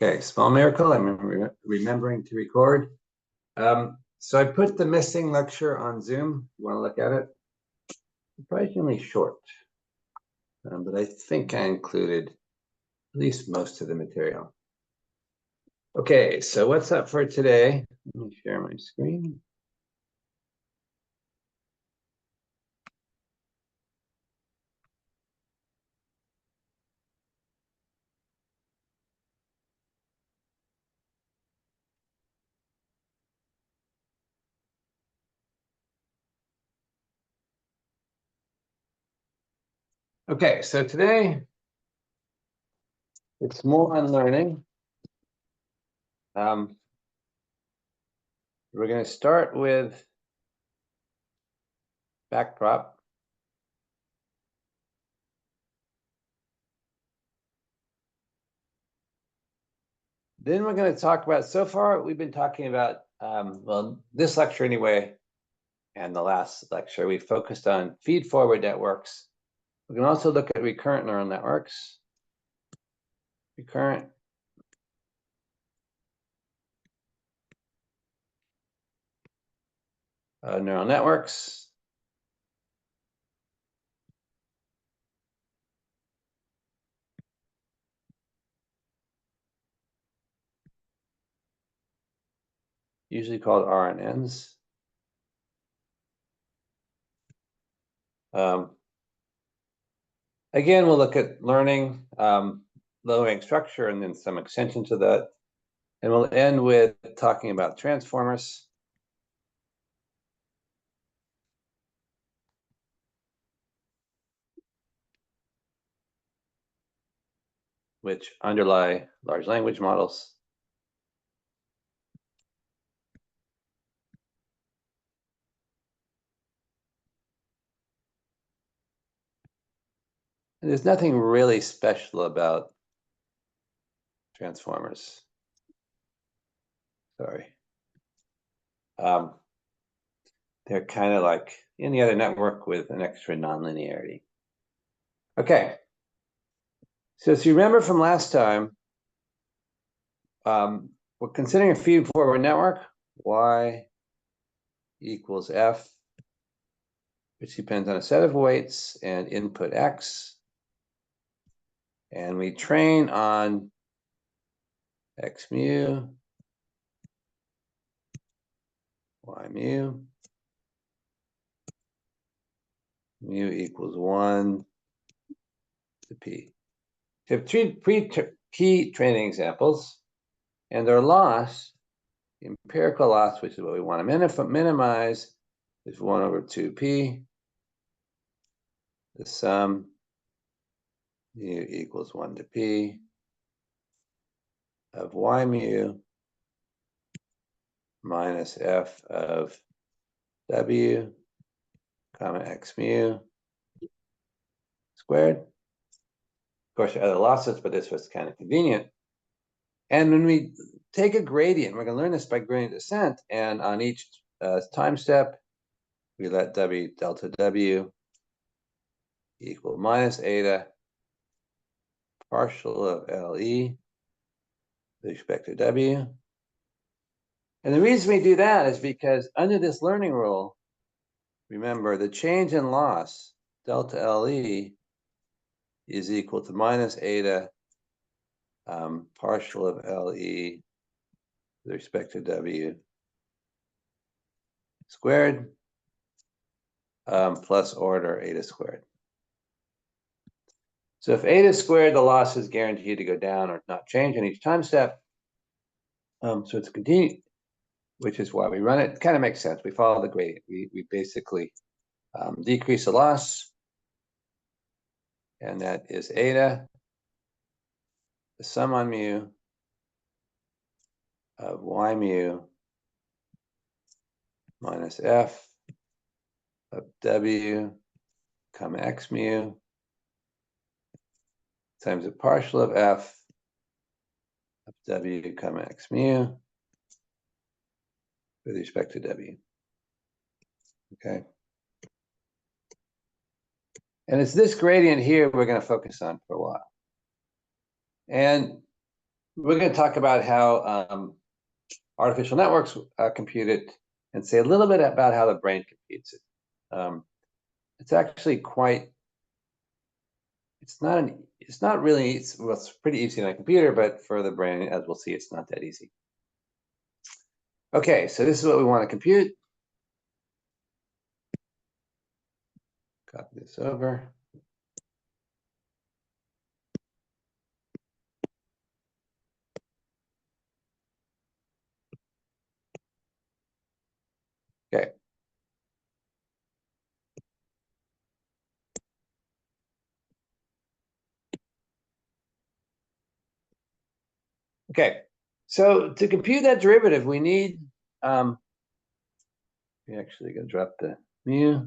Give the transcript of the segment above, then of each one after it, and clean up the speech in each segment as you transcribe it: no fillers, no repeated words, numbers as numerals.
Okay, small miracle. I'm remembering to record. So I put the missing lecture on Zoom. You want to look at it? Surprisingly short, but I think I included at least most of the material. Okay, so what's up for today? Let me share my screen. Okay, so today it's more on learning. We're going to start with Backprop. Then we're going to talk about, so far we've been talking about, well, this lecture anyway, and the last lecture, we focused on feed-forward networks. We can also look at recurrent neural networks. Recurrent neural networks. Usually called RNNs. Again, we'll look at learning, low-rank structure, and then some extension to that. And we'll end with talking about transformers. Which underlie large language models. And there's nothing really special about transformers. Sorry. They're kind of like any other network with an extra nonlinearity. Okay. So if you remember from last time, we're considering a feed-forward network, y equals f, which depends on a set of weights and input x. And we train on x mu, y mu, mu equals 1 to p. So we have three key training examples, and their loss, empirical loss, which is what we want to minimize, is 1 over 2p. The sum mu equals 1 to p of y mu minus f of w comma x mu squared. Of course, there are other losses, but this was kind of convenient. And when we take a gradient, we're going to learn this by gradient descent, and on each time step, we let delta w equal minus eta partial of LE with respect to w. And the reason we do that is because under this learning rule, remember the change in loss, delta LE, is equal to minus eta partial of LE with respect to w squared plus order eta squared. So if eta squared, the loss is guaranteed to go down or not change in each time step. So it's continued, which is why we run it. It kind of makes sense. We follow the gradient. We basically decrease the loss, and that is eta, the sum on mu of y mu minus f of w comma x mu times the partial of f of w comma x mu with respect to w. Okay. And it's this gradient here we're going to focus on for a while. And we're going to talk about how artificial networks compute it, and say a little bit about how the brain computes it. It's actually quite. It's not really. It's pretty easy on a computer, but for the brain, as we'll see, it's not that easy. Okay, so this is what we want to compute. Copy this over. Okay. Okay. So to compute that derivative, we need. We're actually going to drop the mu.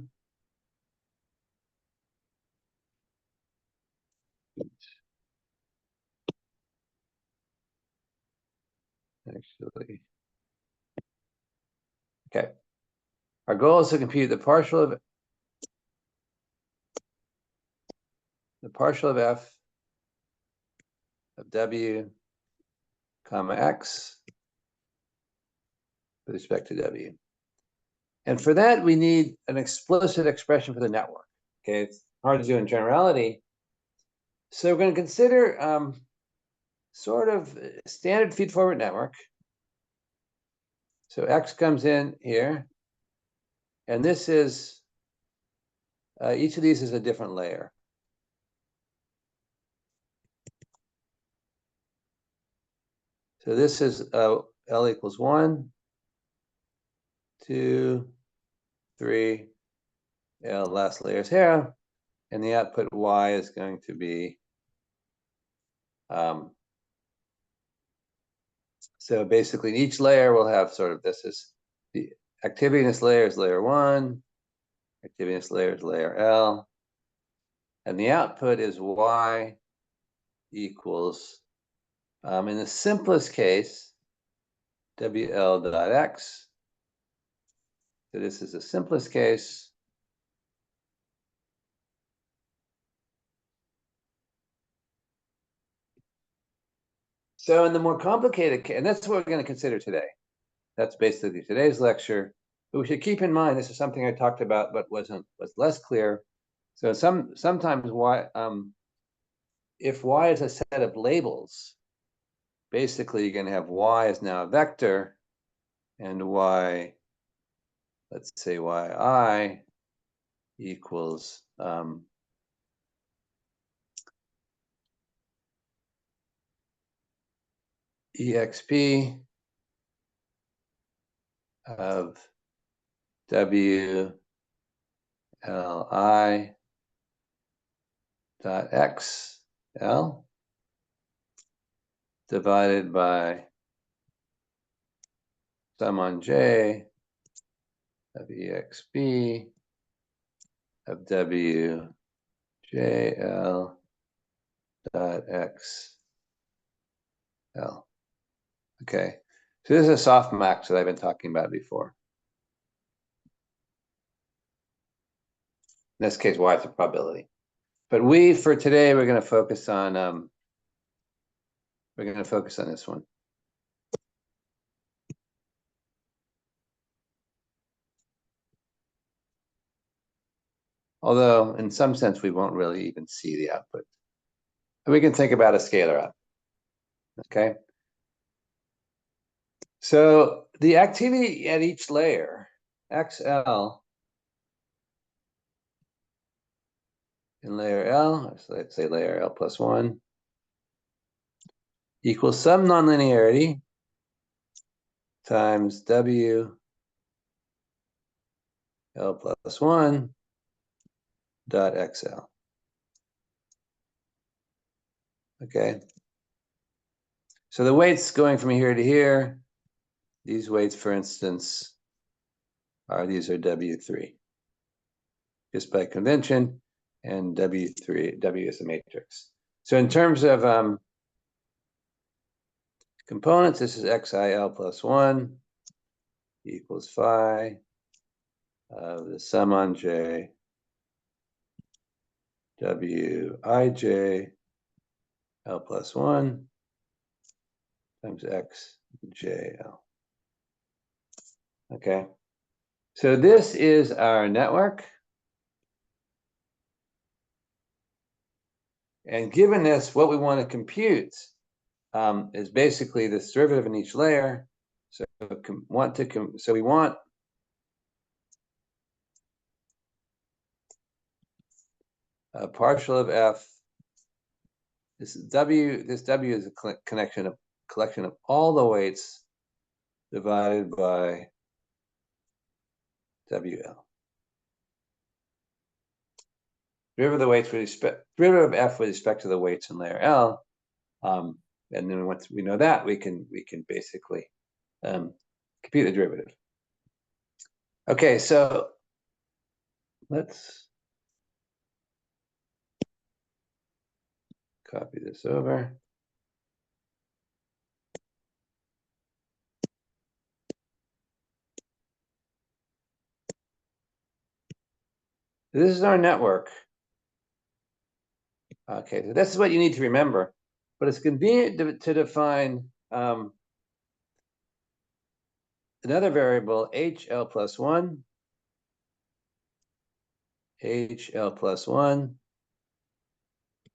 Actually. Okay. Our goal is to compute the partial of f of w comma x with respect to w. And for that, we need an explicit expression for the network. Okay, it's hard to do in generality. So we're going to consider sort of standard feed-forward network. So x comes in here, and this is, each of these is a different layer. So this is L equals 1, 2, 3, L last layer is here, and the output Y is going to be, so basically in each layer we'll have sort of, this is the activity in this layer is layer 1, activity in this layer is layer L, and the output is Y equals, in the simplest case, WL dot X. So this is the simplest case. So in the more complicated case, and that's what we're going to consider today. That's basically today's lecture. But we should keep in mind, this is something I talked about, but was less clear. So sometimes Y, if Y is a set of labels, basically you're going to have Y is now a vector, and Y, let's say YI equals EXP of WLI dot XL divided by sum on J of EXP of WJL dot XL. Okay, so this is a softmax that I've been talking about before. In this case, Y is a probability. But for today, we're going to focus on this one. Although, in some sense, we won't really even see the output. We can think about a scalar output. Okay. So the activity at each layer, XL, in layer L, so let's say layer L plus 1, equals some nonlinearity times W L plus 1 dot XL. Okay. So the weights going from here to here, these weights, for instance, these are W3, just by convention, and W3, W is a matrix. So in terms of components, this is XIL plus 1 equals phi of the sum on J Wij L plus 1 times xjl. Okay, so this is our network. And given this, what we want to compute is basically this derivative in each layer. So we want a partial of f. This w is a collection of all the weights divided by WL. Derivative of f with respect to the weights in layer L. And then once we know that, we can basically compute the derivative. Okay, so let's copy this over. This is our network. Okay, so this is what you need to remember. But it's convenient to define another variable, HL plus 1. HL plus 1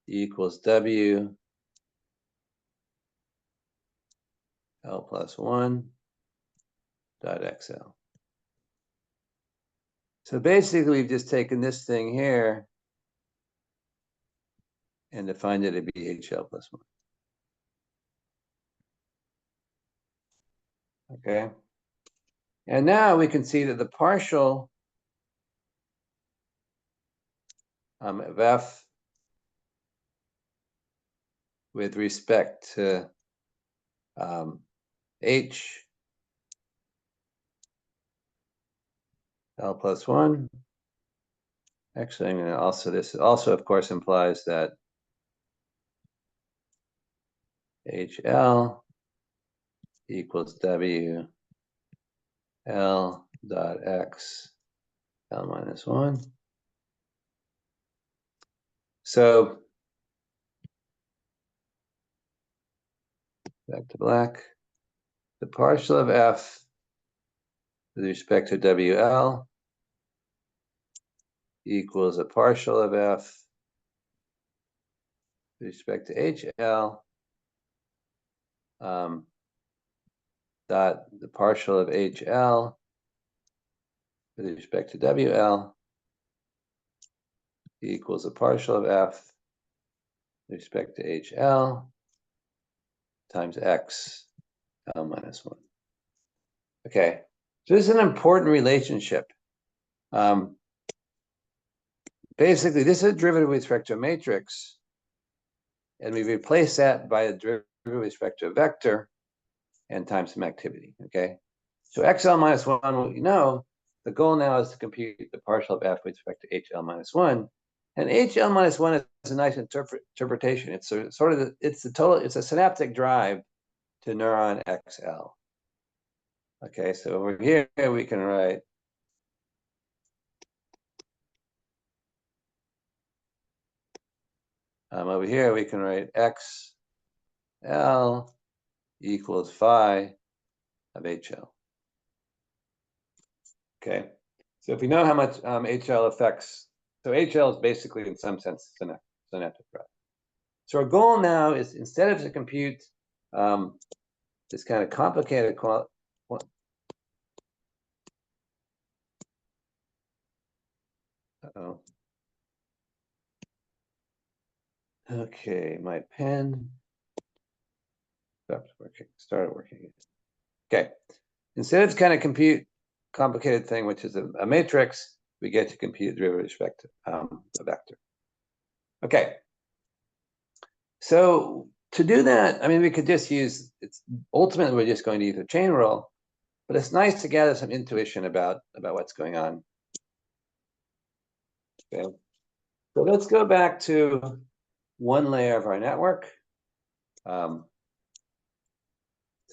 equals W L plus 1 dot XL. So basically, we've just taken this thing here and defined it to be HL plus 1. Okay. And now we can see that the partial of F with respect to H L plus 1. Actually, I'm going to this also, of course, implies that HL equals W L dot X L minus 1. So back to black. The partial of F with respect to WL equals a partial of F with respect to HL dot the partial of HL with respect to WL equals a partial of F with respect to HL times X L minus 1. Okay, so this is an important relationship. Basically, this is a derivative with respect to a matrix, and we replace that by a derivative with respect to a vector and times some activity, okay? So XL minus 1, we know, the goal now is to compute the partial of F with respect to HL minus 1. And HL minus 1 is a nice interpretation. It's it's a synaptic drive to neuron XL. Okay, so over here we can write over here we can write XL equals phi of HL. Okay, so if we know how much HL affects, so HL is basically in some sense synaptic drive. So our goal now is, instead of to compute this kind of complicated uh-oh. Okay, my pen stopped working, started working. Okay, instead of kind of compute complicated thing, which is a matrix, we get to compute the derivative with respect to a vector. Okay, so to do that, I mean, we could just use, ultimately we're just going to use a chain rule, but it's nice to gather some intuition about what's going on. Okay, so let's go back to one layer of our network. So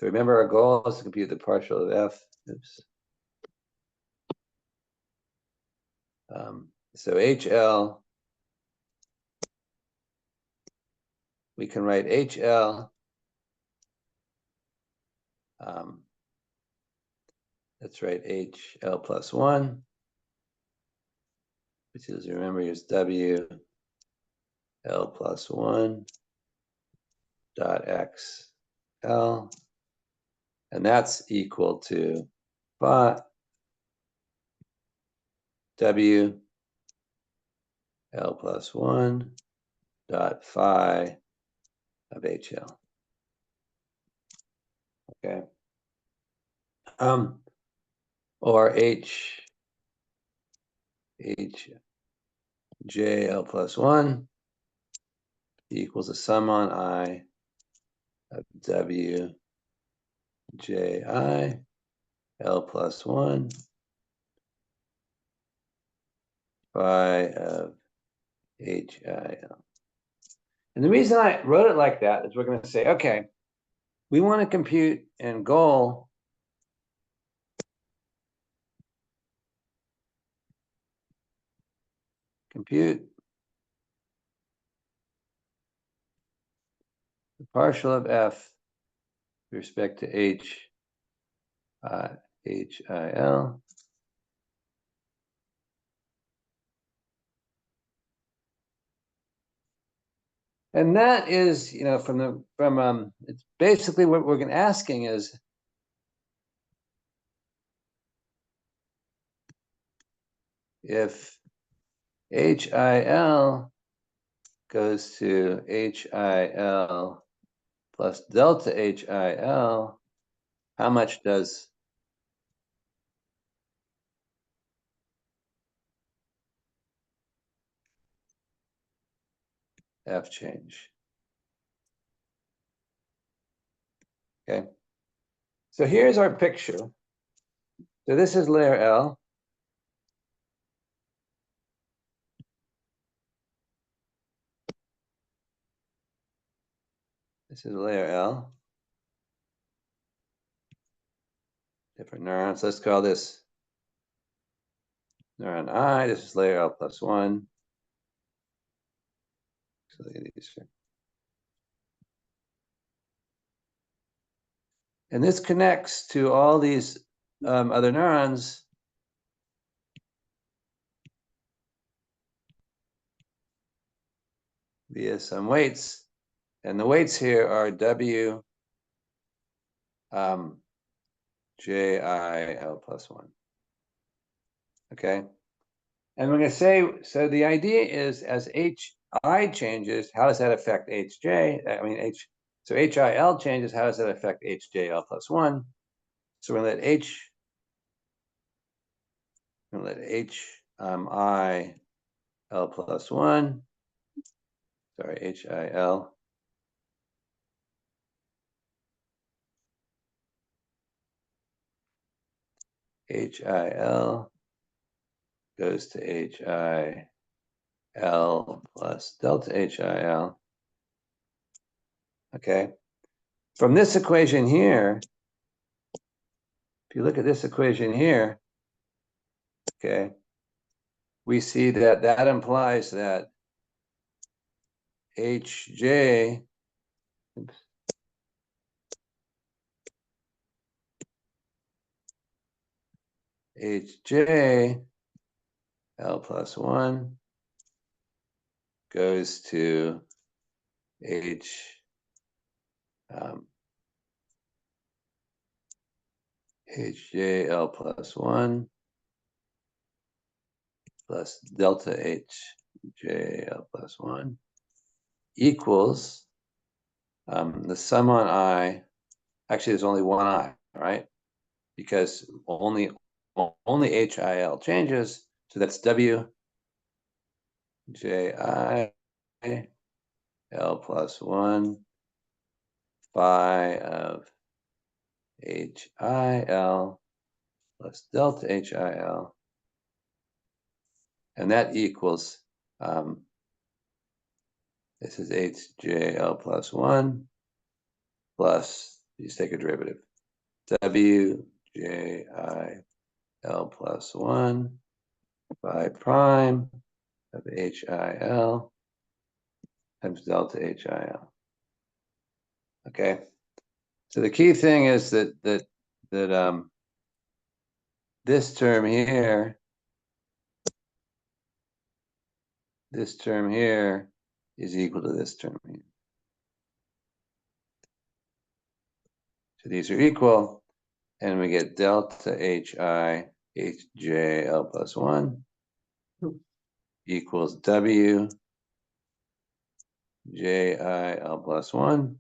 remember, our goal is to compute the partial of F. Oops. So HL, we can write HL let's write HL plus 1, which is, remember, is W L plus 1 dot X L, and that's equal to phi W L plus 1 dot phi of HL. Okay. Or J L plus 1 equals the sum on I of W J I L plus 1 phi of H I L. And the reason I wrote it like that is we're going to say, okay, we want to compute and goal compute the partial of F with respect to H I L. And that is, it's basically what we're asking is, if HIL goes to HIL plus delta HIL, how much does F change? Okay. So here's our picture. So this is layer L. This is layer L. Different neurons. Let's call this neuron I. This is layer L plus 1. So look at these. And this connects to all these other neurons via some weights. And the weights here are W J I L plus 1. Okay. And we're going to say, so the idea is as HI changes, how does that affect HJ? I mean, so HIL changes, how does that affect HJL plus 1? So we're going to let HIL plus 1, sorry, HIL. HIL goes to HIL plus delta HIL. Okay. From this equation here, if you look at this equation here, okay, we see that that implies that HJ L plus 1 goes to HJL plus 1 plus delta HJL plus 1 equals the sum on I. Actually, there's only one I, right? Because only HIL changes. So that's W J I L plus 1 phi of HIL plus delta HIL. And that equals, this is HJL plus 1 plus, just take a derivative, WJIL plus 1 phi prime of HIL times delta HIL. Okay, So the key thing is that this term here is equal to this term here. So these are equal, and we get delta hi hj l plus 1 equals w ji l plus 1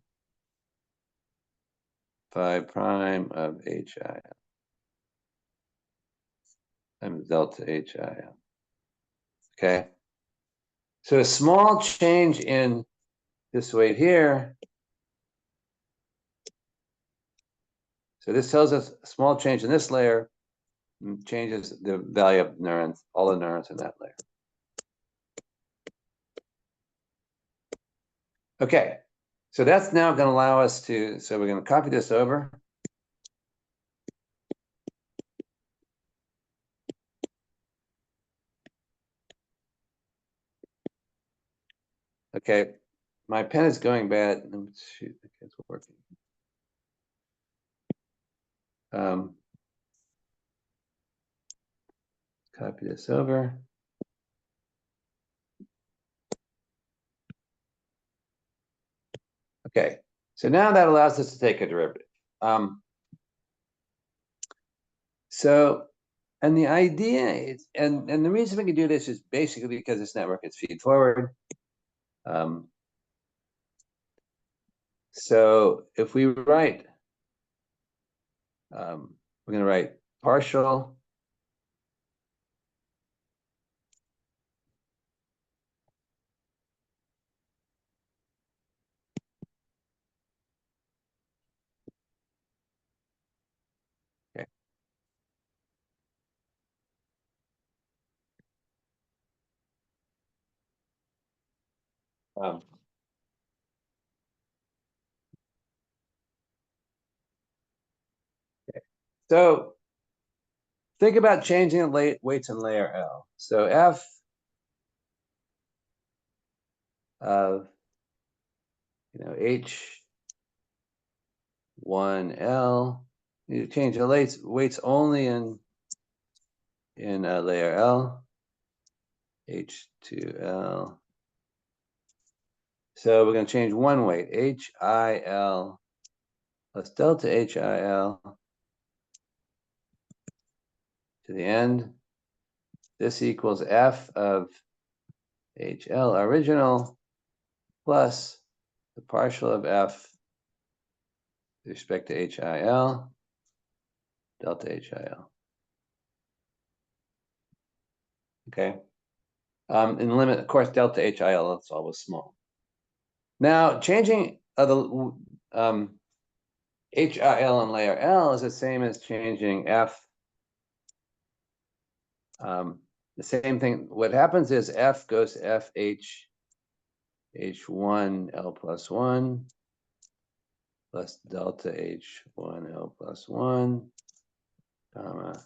phi prime of hi times delta hi. Okay. So a small change in this weight here. So this tells us a small change in this layer changes the value of neurons, all the neurons in that layer. Okay, so that's now going to allow us to, so we're going to copy this over. Okay, my pen is going bad. Shoot, okay, it's working. Copy this over. Okay, so now that allows us to take a derivative. And the idea is, and the reason we can do this is basically because this network is feed forward. So if we write, we're going to write partial okay. Okay. So think about changing the weights in layer L. So F of H1L. You change the weights only in layer L. H2L. So we're going to change one weight, HIL plus delta HIL to the end. This equals F of HL original plus the partial of F with respect to HIL, delta HIL. Okay. In the limit, of course, delta HIL, that's always small. Now, changing the HIL in layer L is the same as changing F. The same thing. What happens is F goes to FH H1L plus 1 plus delta H1L plus 1, comma,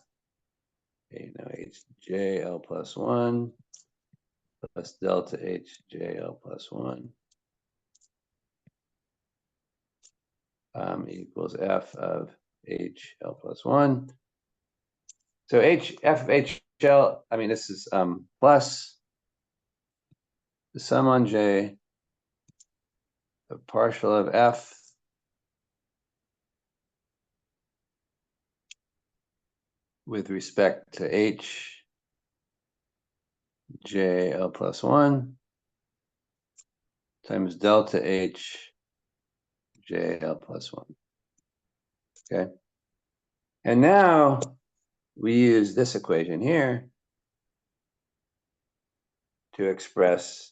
HJL plus 1 plus delta HJL plus 1 equals F of HL plus 1. So F of HL, I mean, this is plus the sum on J of partial of F with respect to H J L plus 1 times delta H J L plus 1. Okay. And now we use this equation here to express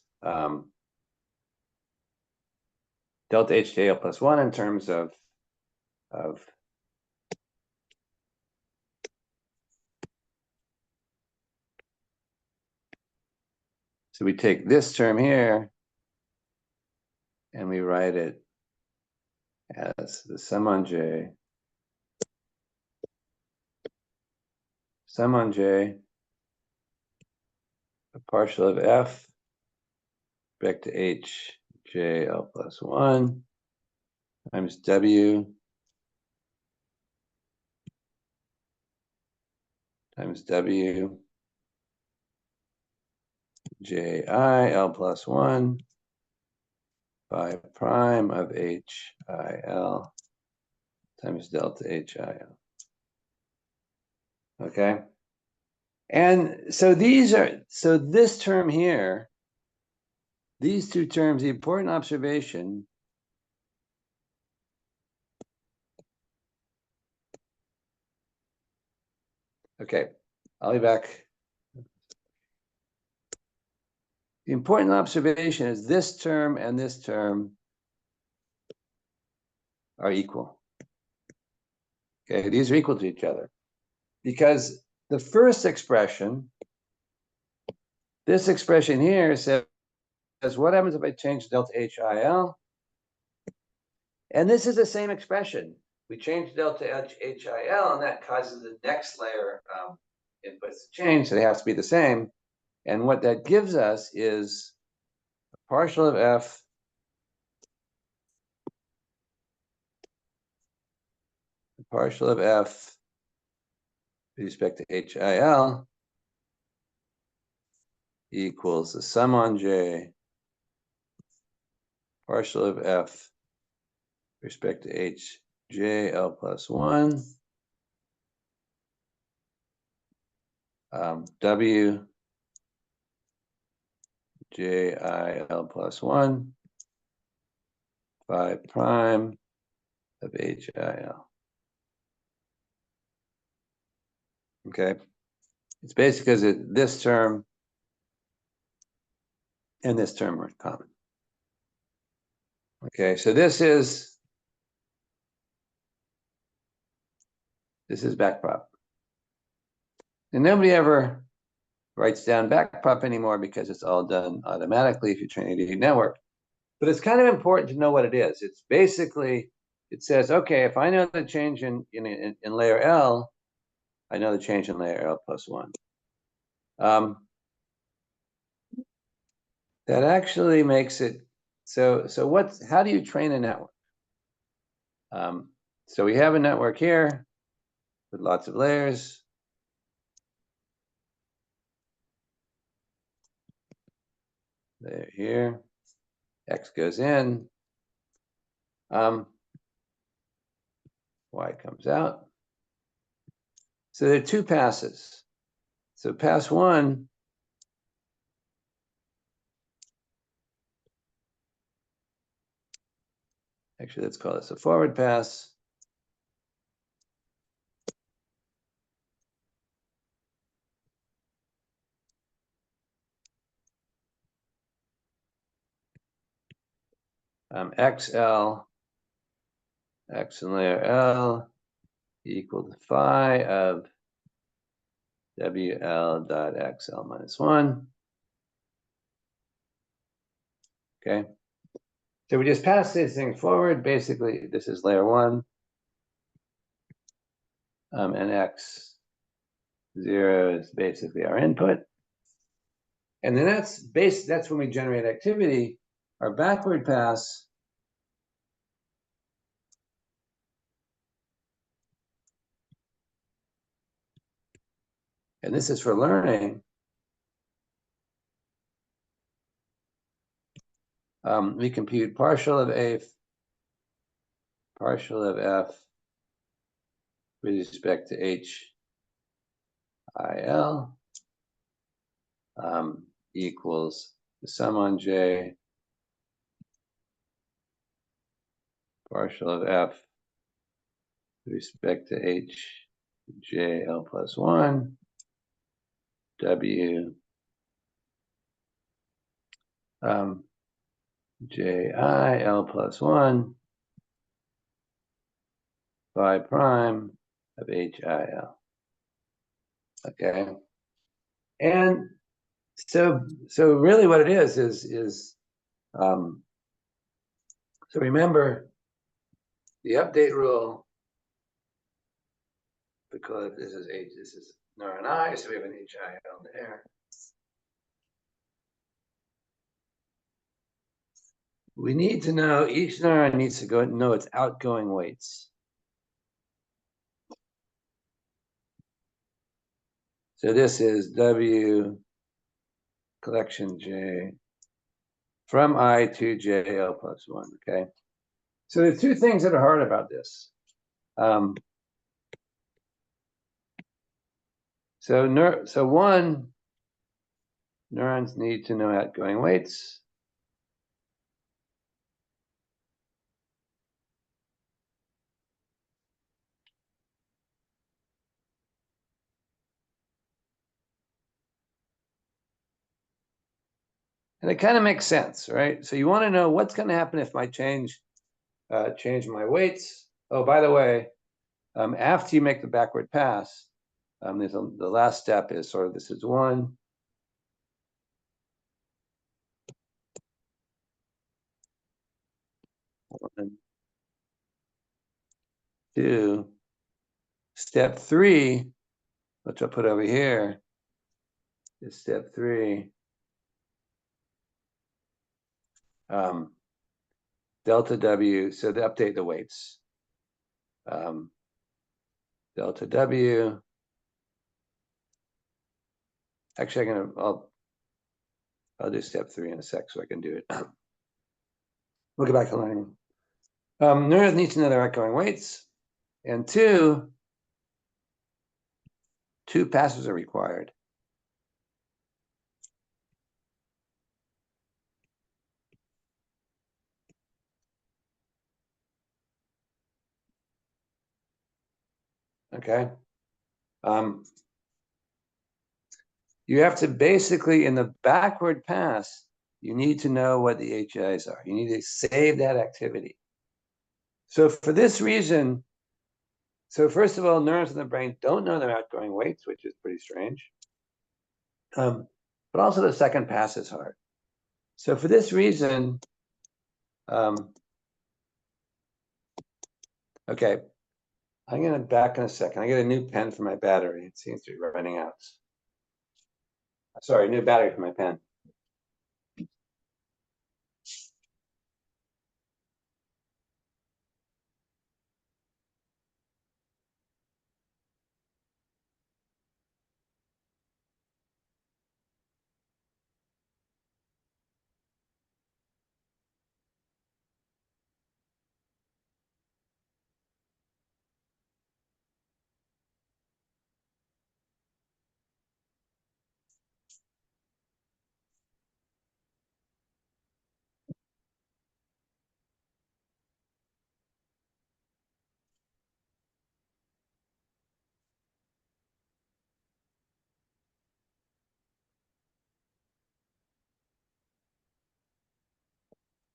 delta H J L plus 1 in terms of so we take this term here and we write it as the sum on J, a partial of F respect to H J L plus 1 times W times W Ji L plus 1 phi prime of HIL times delta HIL. Okay. And so this term here, these two terms, the important observation okay, I'll be back. The important observation is this term and this term are equal. Okay, these are equal to each other. Because the first expression, this expression here says, what happens if I change delta HIL? And this is the same expression. We change delta HIL, and that causes the next layer inputs to change, so they have to be the same. And what that gives us is a partial of F with respect to HIL equals the sum on J partial of F with respect to HJL plus 1 W JIL plus 1 phi prime of HIL. Okay, it's basically because this term and this term are common. Okay, so this is backprop. And nobody ever writes down backprop anymore because it's all done automatically if you train a deep network. But it's kind of important to know what it is. It's basically, it says, okay, if I know the change in layer L, I know the change in layer L plus 1. That actually makes it, so how do you train a network? So we have a network here with lots of layers. Layer here, X goes in, Y comes out. So there are two passes. So pass 1, actually let's call this a forward pass. XL, X in layer L equal to phi of WL dot XL minus 1. Okay. So we just pass this thing forward. Basically, this is layer 1. And X0 is basically our input. And then that's when we generate activity. Our backward pass and this is for learning. We compute partial of F with respect to HIL equals the sum on J partial of F with respect to HJL plus 1 W JIL plus 1 phi prime of HIL. Okay. And so really what it is so remember the update rule, because this is neuron I, so we have an HIL there. We need to know, each neuron needs to know its outgoing weights. So this is W collection J from I to JL plus 1, okay? So there's two things that are hard about this. So one, neurons need to know outgoing weights. And it kind of makes sense, right? So you want to know what's going to happen if I change my weights. Oh, by the way, after you make the backward pass, the last step is sort of this is 1. 1, 2. Step 3, which I'll put over here, is step 3. Delta W, so to update the weights. Delta W. Actually, I'll do step 3 in a sec so I can do it. We'll get back to learning. Neurons need to know their outgoing weights. And 2 passes are required. Okay. You have to basically, in the backward pass, you need to know what the HIs are. You need to save that activity. So for this reason, so first of all, neurons in the brain don't know their outgoing weights, which is pretty strange. But also the second pass is hard. So for this reason, okay, I'm going to back in a second. I get a new pen for my battery. It seems to be running out. Sorry, new battery for my pen.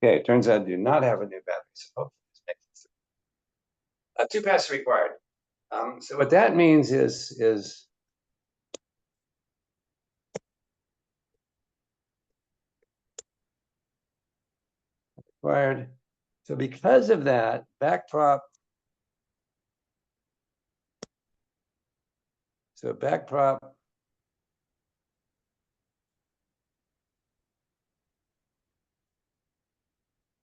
Okay, it turns out I do not have a new battery. So hopefully this makes sense. 2 passes required. So what that means is required. So because of that, backprop. So backprop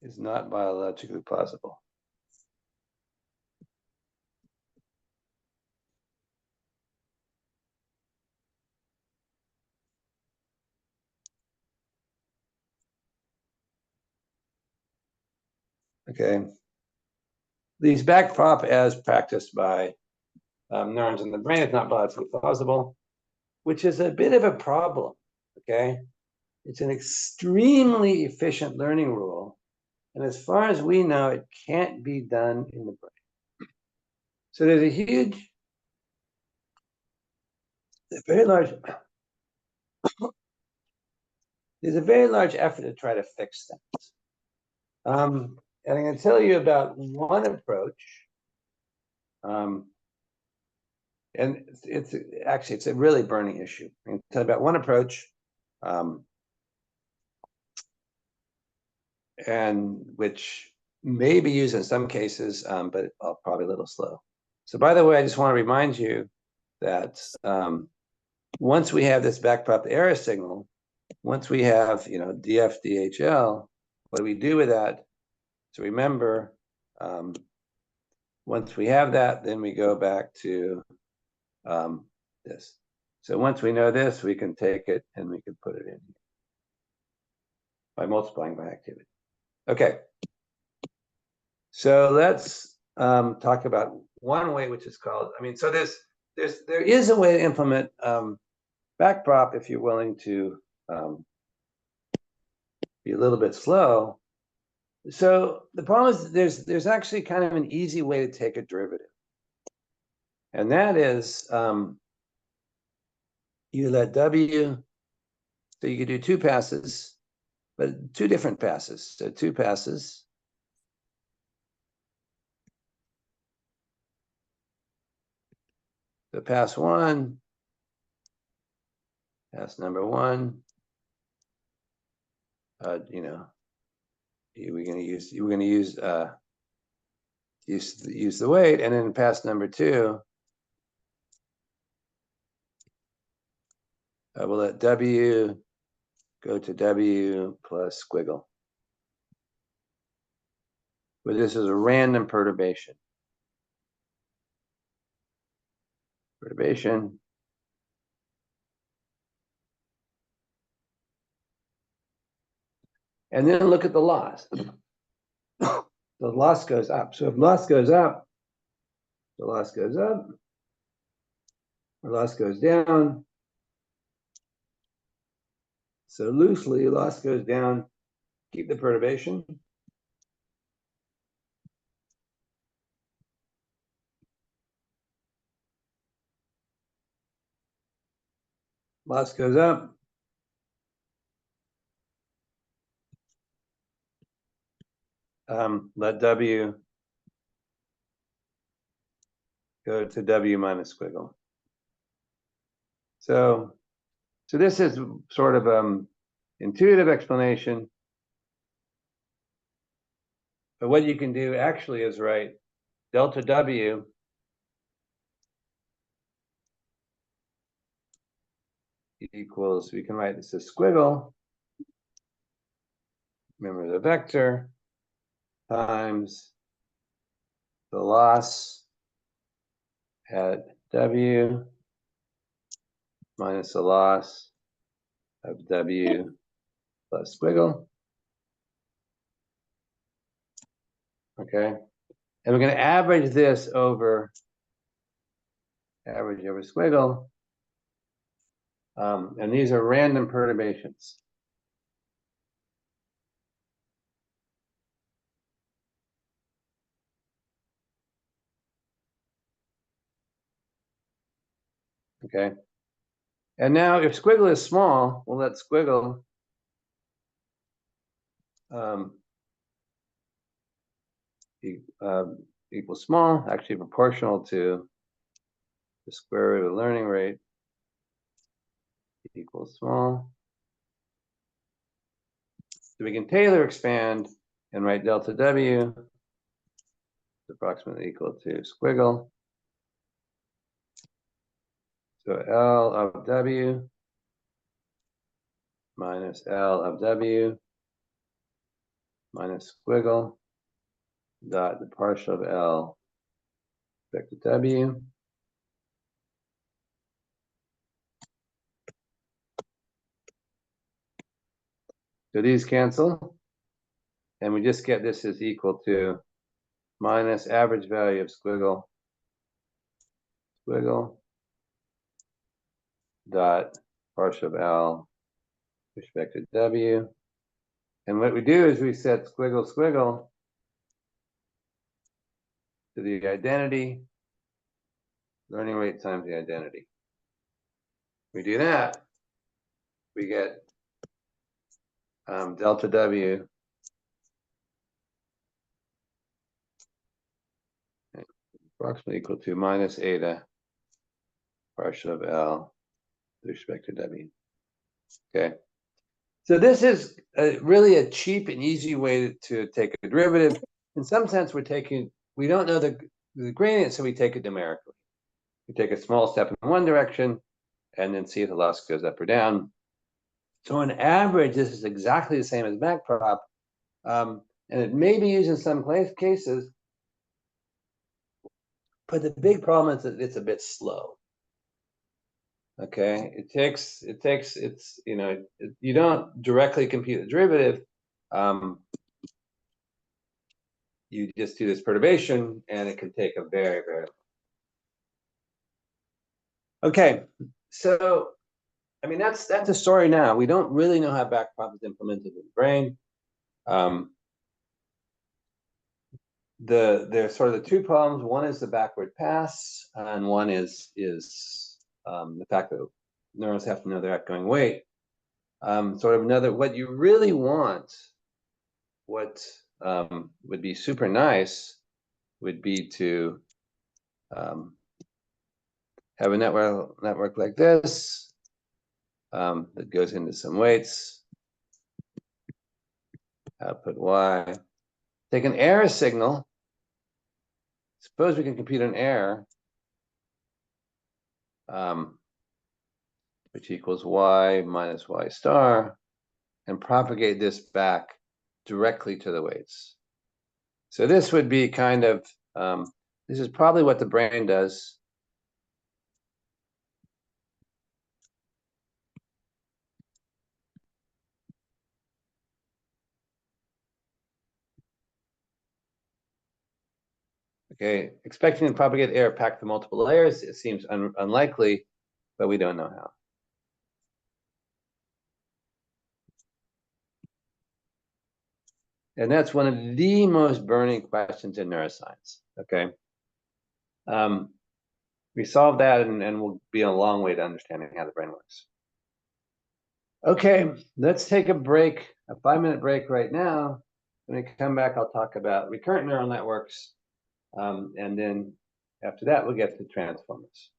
is not biologically possible. Okay. These backprop as practiced by neurons in the brain is not biologically plausible, which is a bit of a problem, okay? It's an extremely efficient learning rule. And as far as we know, it can't be done in the brain. So there's a very large effort to try to fix things. And I'm going to tell you about one approach. And it's a really burning issue. I'm going to tell you about one approach, and which may be used in some cases, but probably a little slow. So by the way, I just want to remind you that once we have this backprop error signal, once we have DF, DHL, what do we do with that? So remember, once we have that, then we go back to this. So once we know this, we can take it and we can put it in here by multiplying by activity. Okay. So let's talk about one way, which is called, so there is a way to implement backprop if you're willing to be a little bit slow. So the problem is there's actually kind of an easy way to take a derivative. And that is you let W, so you could do two passes, but two different passes. So two passes. So pass one, pass number one, we're going to use the weight, and then pass number two, we'll let W go to W plus squiggle. But this is a random perturbation. And then look at the loss. The loss goes up. So if loss goes up, the loss goes up. The loss goes down. So loosely, loss goes down. Keep the perturbation. Loss goes up. Let W go to W minus squiggle. So this is sort of intuitive explanation. But what you can do actually is write delta W equals, we can write this as squiggle. Remember the vector times the loss at W minus the loss of W plus squiggle. Okay. And we're going to average this over squiggle. And these are random perturbations. Okay. And now if squiggle is small, we'll let squiggle equal small, actually proportional to the square root of the learning rate equals small. So we can Taylor expand and write delta W is approximately equal to squiggle. So L of W minus L of W minus squiggle dot the partial of L respect to W. So these cancel, and we just get this is equal to minus average value of squiggle dot partial of L respect to W. And what we do is we set squiggle to the identity, learning rate times the identity. We do that, we get delta W approximately equal to minus eta partial of L with respect to W. Okay. So this is really a cheap and easy way to take a derivative. In some sense, we don't know the gradient, so we take it numerically. We take a small step in one direction and then see if the loss goes up or down. So on average, this is exactly the same as backprop. And it may be used in some cases, but the big problem is that it's a bit slow. Okay, it's, you don't directly compute the derivative. You just do this perturbation, and it can take a very, very long. Okay, so I mean that's the story now. We don't really know how backprop is implemented in the brain. There's sort of the two problems. One is the backward pass, and one is the fact that neurons have to know their outgoing weight. Sort of another, what you really want, what would be super nice, would be to have a network like this that goes into some weights, output y. Take an error signal. Suppose we can compute an error, which equals y minus y star, and propagate this back directly to the weights. So this would be kind of, this is probably what the brain does. Okay, expecting to propagate error packed to multiple layers, it seems unlikely, but we don't know how. And that's one of the most burning questions in neuroscience, okay? We solved that, and we'll be a long way to understanding how the brain works. Okay, let's take a break, a 5-minute break right now. When we come back, I'll talk about recurrent neural networks, and then after that, we'll get to transformers.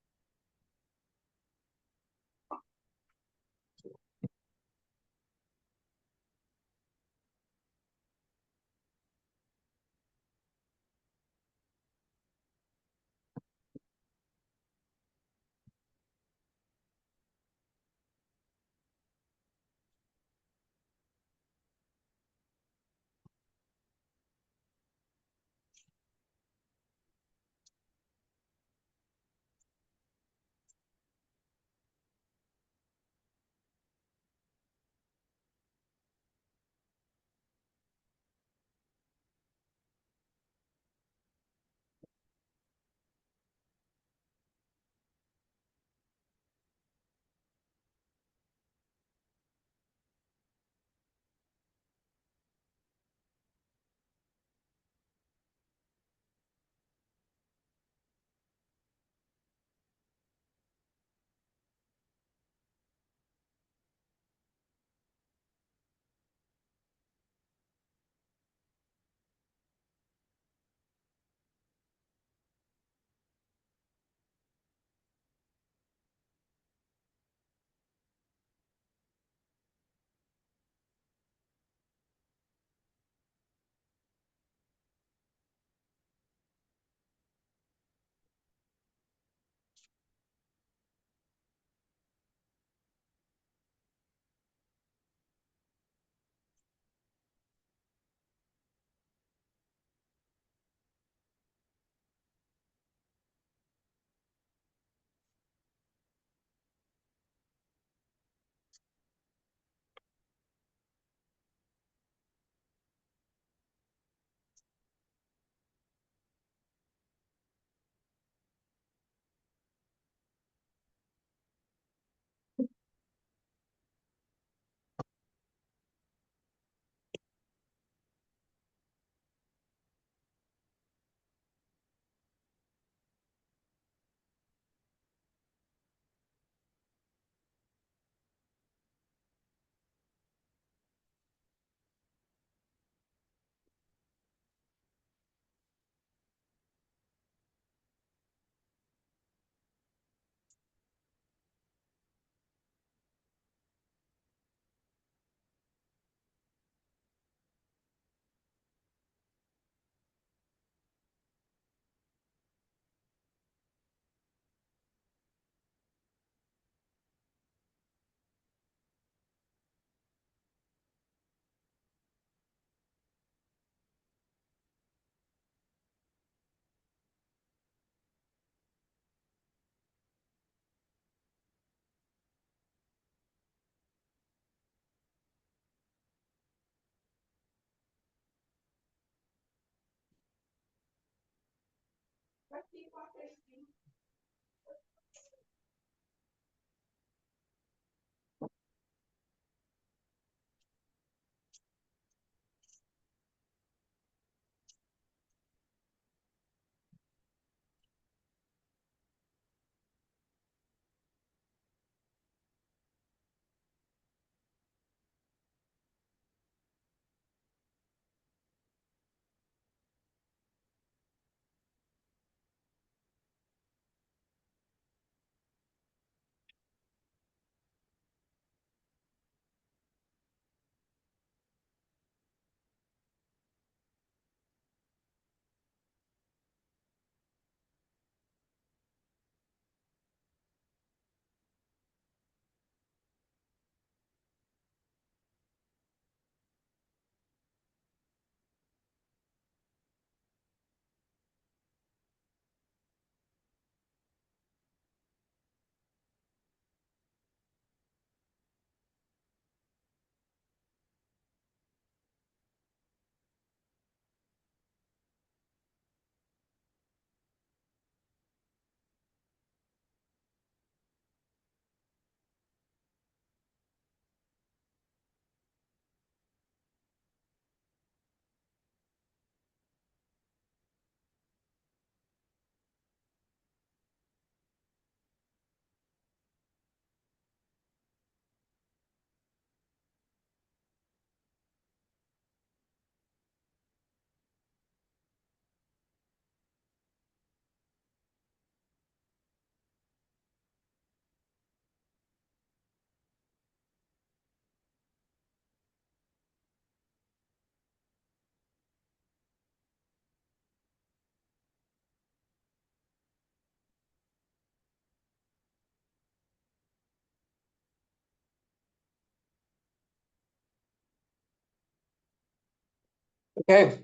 Okay,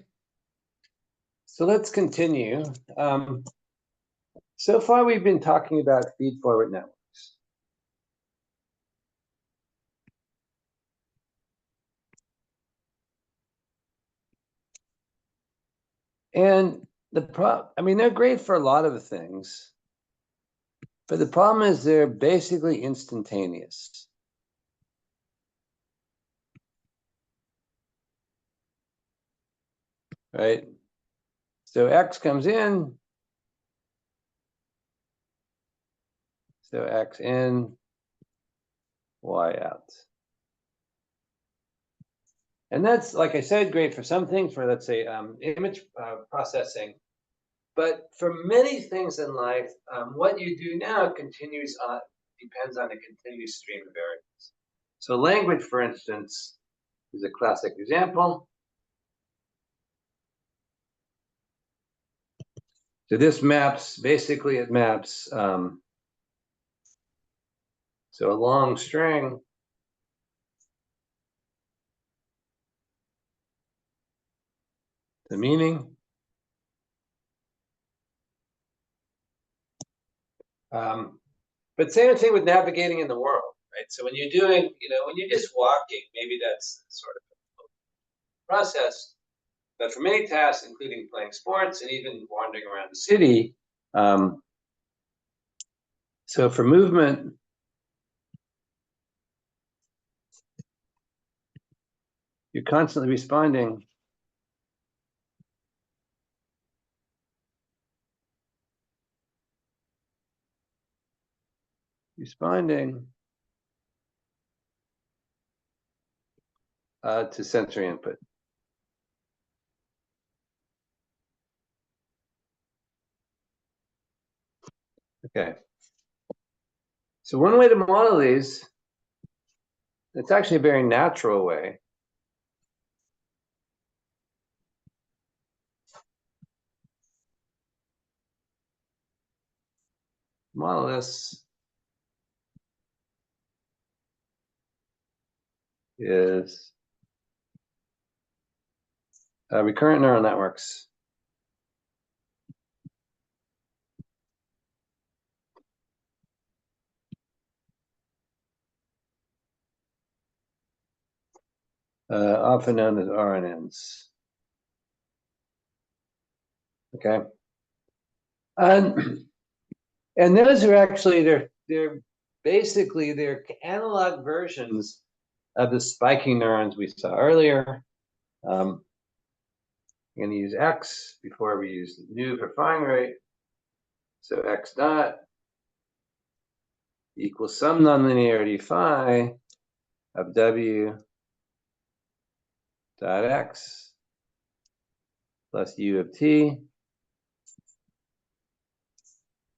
so let's continue. So far, we've been talking about feed-forward networks. And they're great for a lot of things, but the problem is they're basically instantaneous. Right? So X comes in, so X in, Y out. And that's, like I said, great for some things, for, let's say, image processing. But for many things in life, what you do now depends on a continuous stream of variables. So language, for instance, is a classic example. So this maps, basically it maps, so a long string to meaning. But same thing with navigating in the world, right? So when you're doing, when you're just walking, maybe that's sort of a process. But for many tasks, including playing sports and even wandering around the city, so for movement, you're constantly responding to sensory input. Okay. So one way to model these, it's actually a very natural way. Model this is recurrent neural networks. Often known as RNNs. Okay. And those are actually they're basically they're analog versions of the spiking neurons we saw earlier. I'm going to use x before we use nu for firing rate. So x dot equals some nonlinearity phi of w dot x plus u of t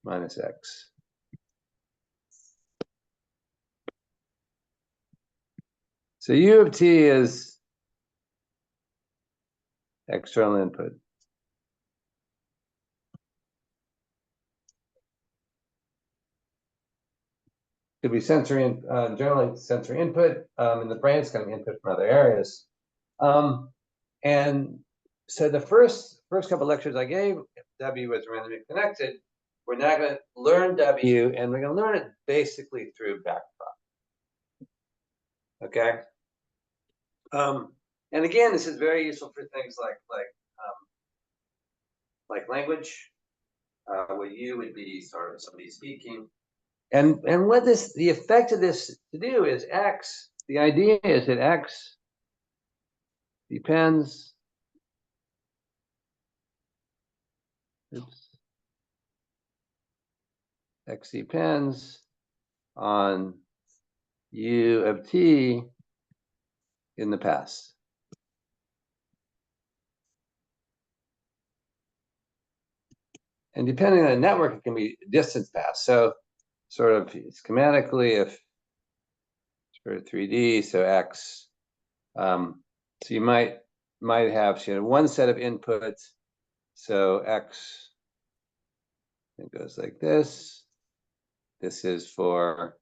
minus x. So u of t is external input. Could be sensory, generally sensory input. In the brain, it's going to be input from other areas. And so the first couple of lectures I gave, W was randomly connected. We're now going to learn W, and we're going to learn it basically through Backprop. Okay. And again, this is very useful for things like language, where you would be sort of somebody speaking. And what the effect of this to do is X. The idea is that X depends. X depends on u of t in the past. And depending on the network, it can be distance past. So sort of schematically, if for 3D, so X, so you might have one set of inputs. So X, it goes like this. This is for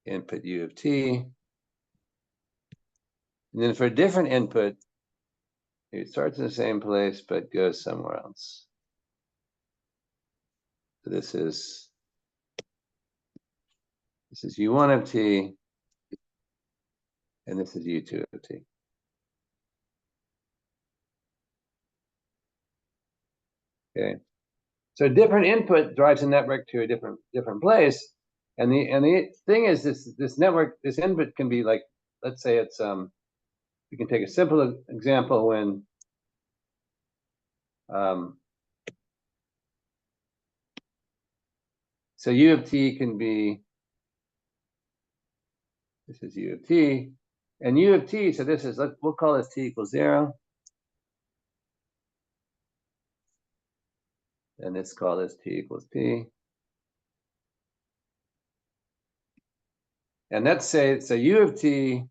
input u of t. And then for a different input, it starts in the same place, but goes somewhere else. So this is u1 of t, and this is u2 of t. Okay. So different input drives a network to a different place. And the thing is this network, this input can be like, let's say it's we can take a simple example when so u of t can be, this is u of t, and u of t, so this is, we'll call this t equals 0. And let's call this t equals p. And let's say, so u of t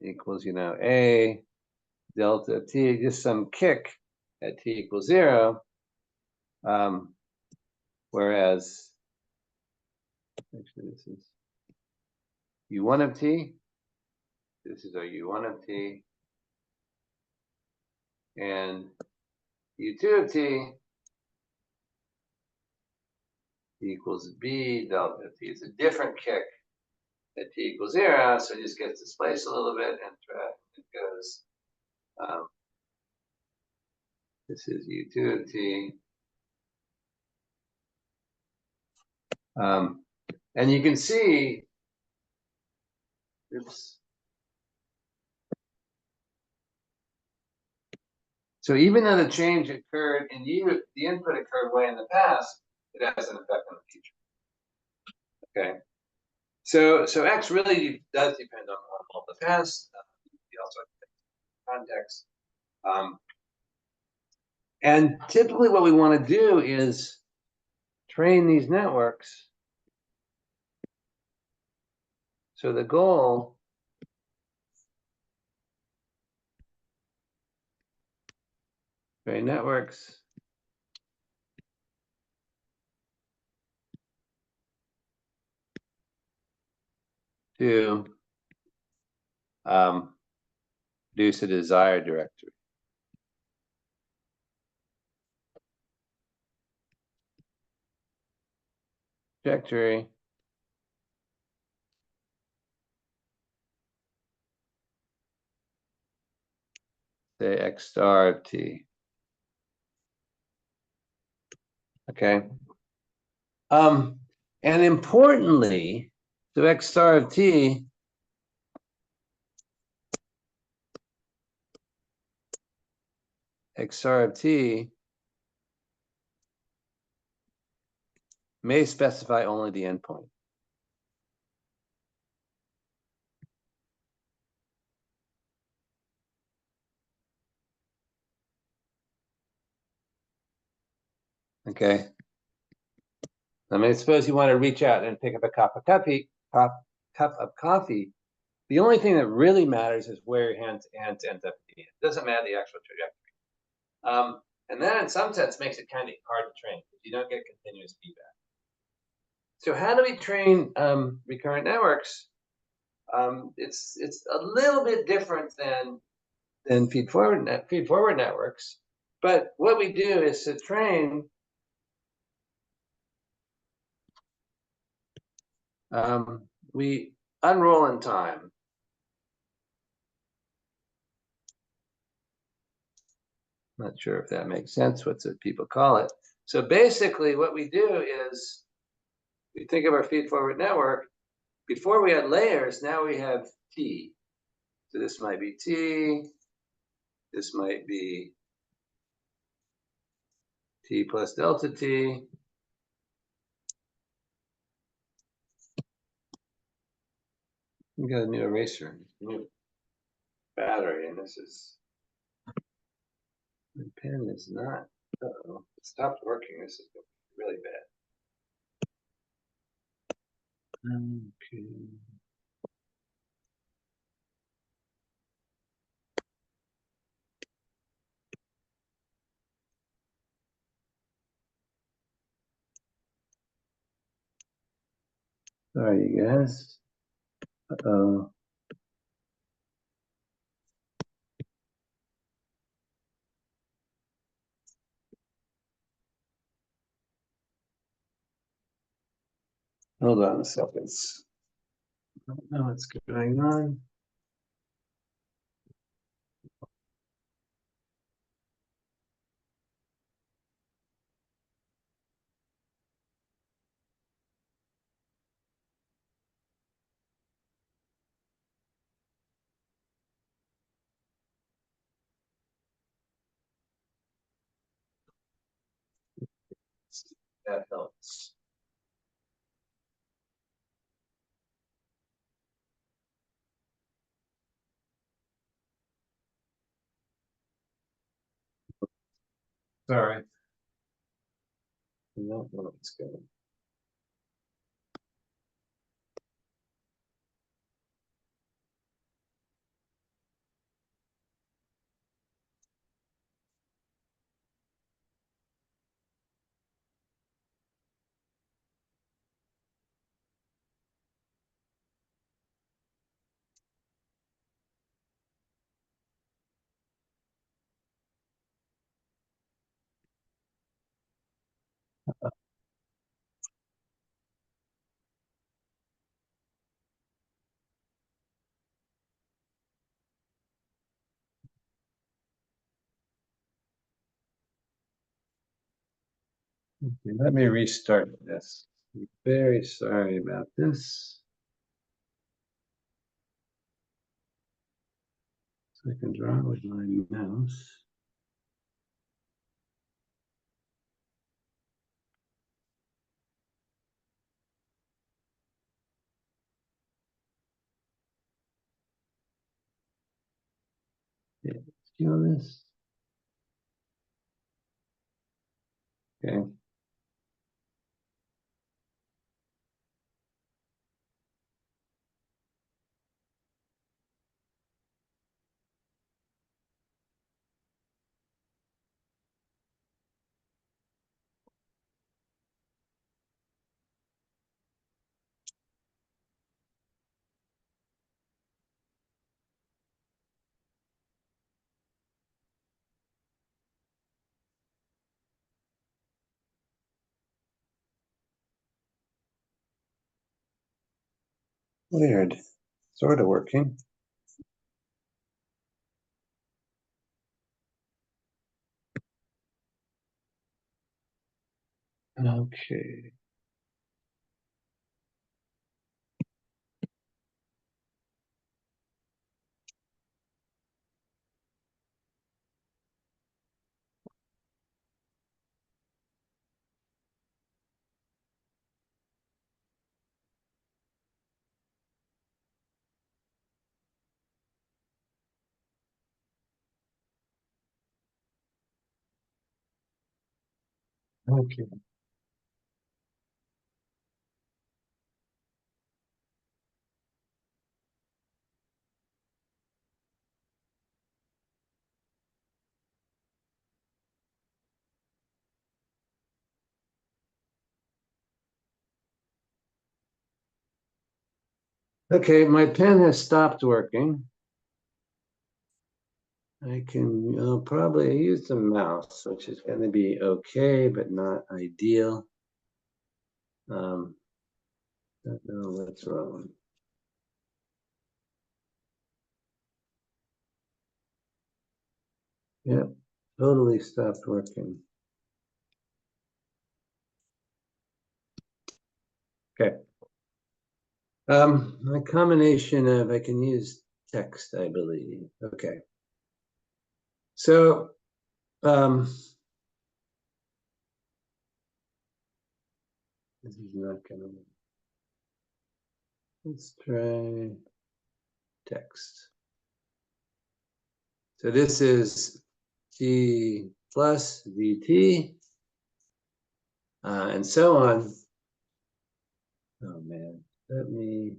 equals, a delta t, just some kick at t equals 0. Whereas, actually, this is u1 of t. This is our u1 of t. And u2 of t equals b delta t. It's a different kick at t equals 0, so it just gets displaced a little bit, and it goes, this is u2 of t. And you can see, oops. So even though the change occurred in u, the input occurred way in the past, it has an effect on the future. Okay. So X really does depend on all the past. We also have context. And typically what we want to do is train these networks. So the goal train networks to produce a desired directory. Trajectory say x star of t. Okay. And importantly, so x star of t may specify only the endpoint. Okay. I mean, suppose you want to reach out and pick up a cup of coffee. The only thing that really matters is where your hands ends up at the end. It doesn't matter the actual trajectory. And that in some sense makes it kind of hard to train because you don't get continuous feedback. So how do we train recurrent networks? It's a little bit different than feedforward networks. But what we do is to train we unroll in time. Not sure if that makes sense. What's what people call it. So basically what we do is we think of our feedforward network. Before we had layers, now we have T. So this might be T. This might be T plus delta T. We got a new eraser, new battery, and this is, the pen is not, uh-oh, it stopped working. This is really bad. Okay. Sorry, you guys. Uh-oh. Hold on a second. I don't know what's going on. That helps. Sorry. I don't know what's going on. Okay, let me restart this. I'm very sorry about this. So I can draw with my mouse. Yeah, feel this. Okay. Weird. Sort of working. Okay. Okay. Okay, my pen has stopped working. I can probably use the mouse, which is going to be okay, but not ideal. Don't know what's wrong. Yep, totally stopped working. Okay. A combination of, I can use text, I believe. Okay. So, this is not gonna, let's try text. So this is T plus VT, and so on. Oh man, let me,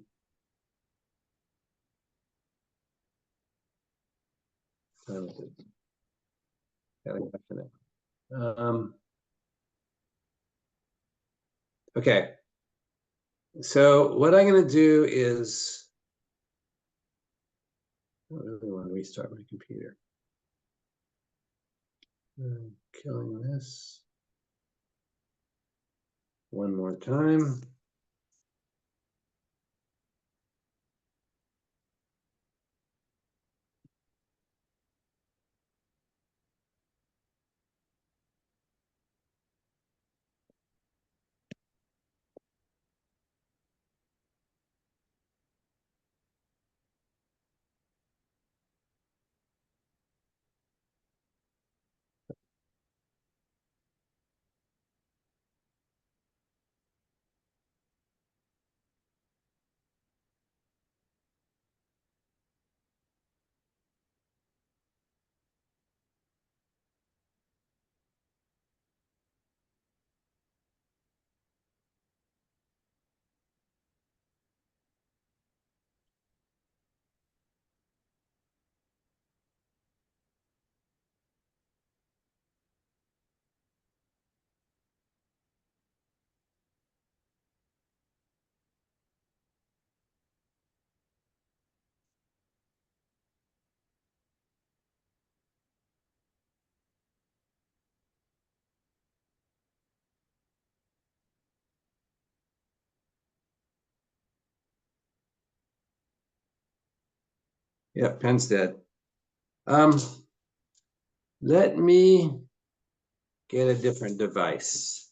okay, so what I'm going to do is, I don't really want to restart my computer. I'm killing this one more time. Yeah, pen's dead. Let me get a different device.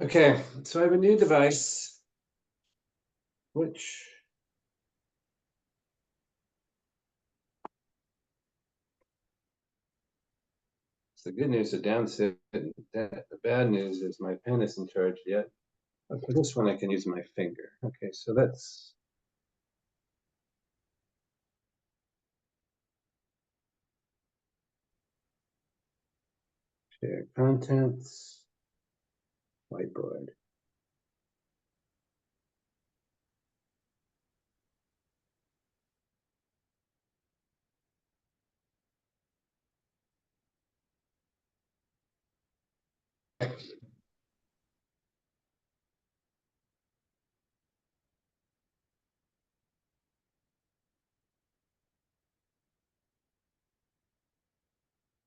Okay, so I have a new device, which the good news, the downside, the bad news is my pen isn't charged yet. But for this one, I can use my finger. Okay, so that's share contents, whiteboard.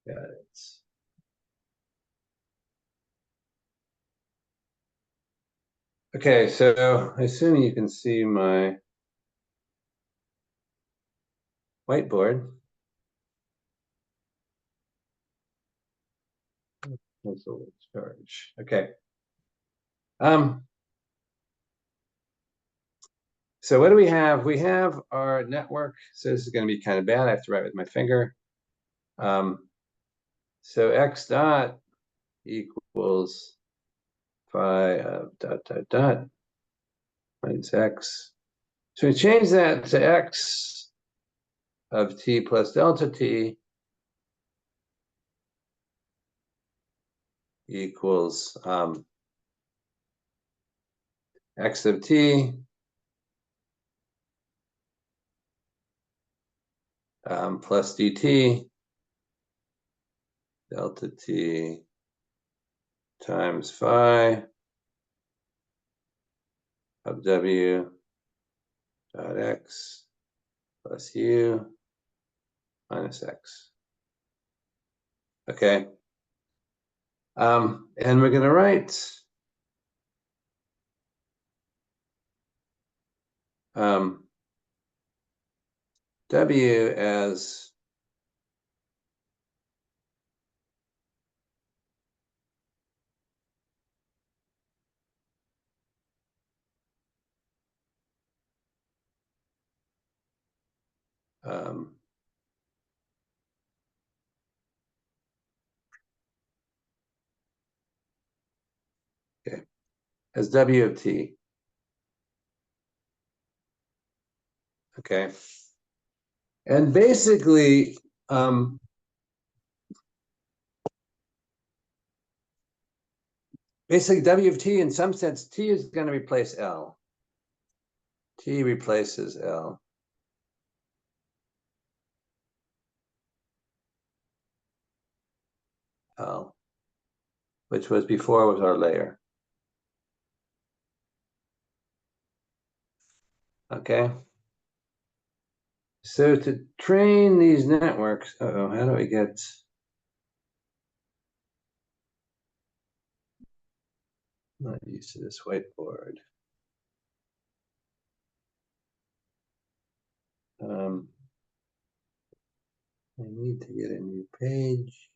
Got it. Okay, so assuming you can see my whiteboard. That's a little charge. Okay. So what do we have? We have our network. So this is going to be kind of bad. I have to write with my finger. So x dot equals phi of dot minus x. So we change that to x of t plus delta t equals x of t plus dt delta t times phi of w dot x plus u minus x. Okay. And we're going to write w as okay, as w of t. Okay. And basically, w of t, in some sense, t is going to replace L. T replaces L. L, which was before was our layer. Okay. So to train these networks, how do we get? I'm not used to this whiteboard. I need to get a new page.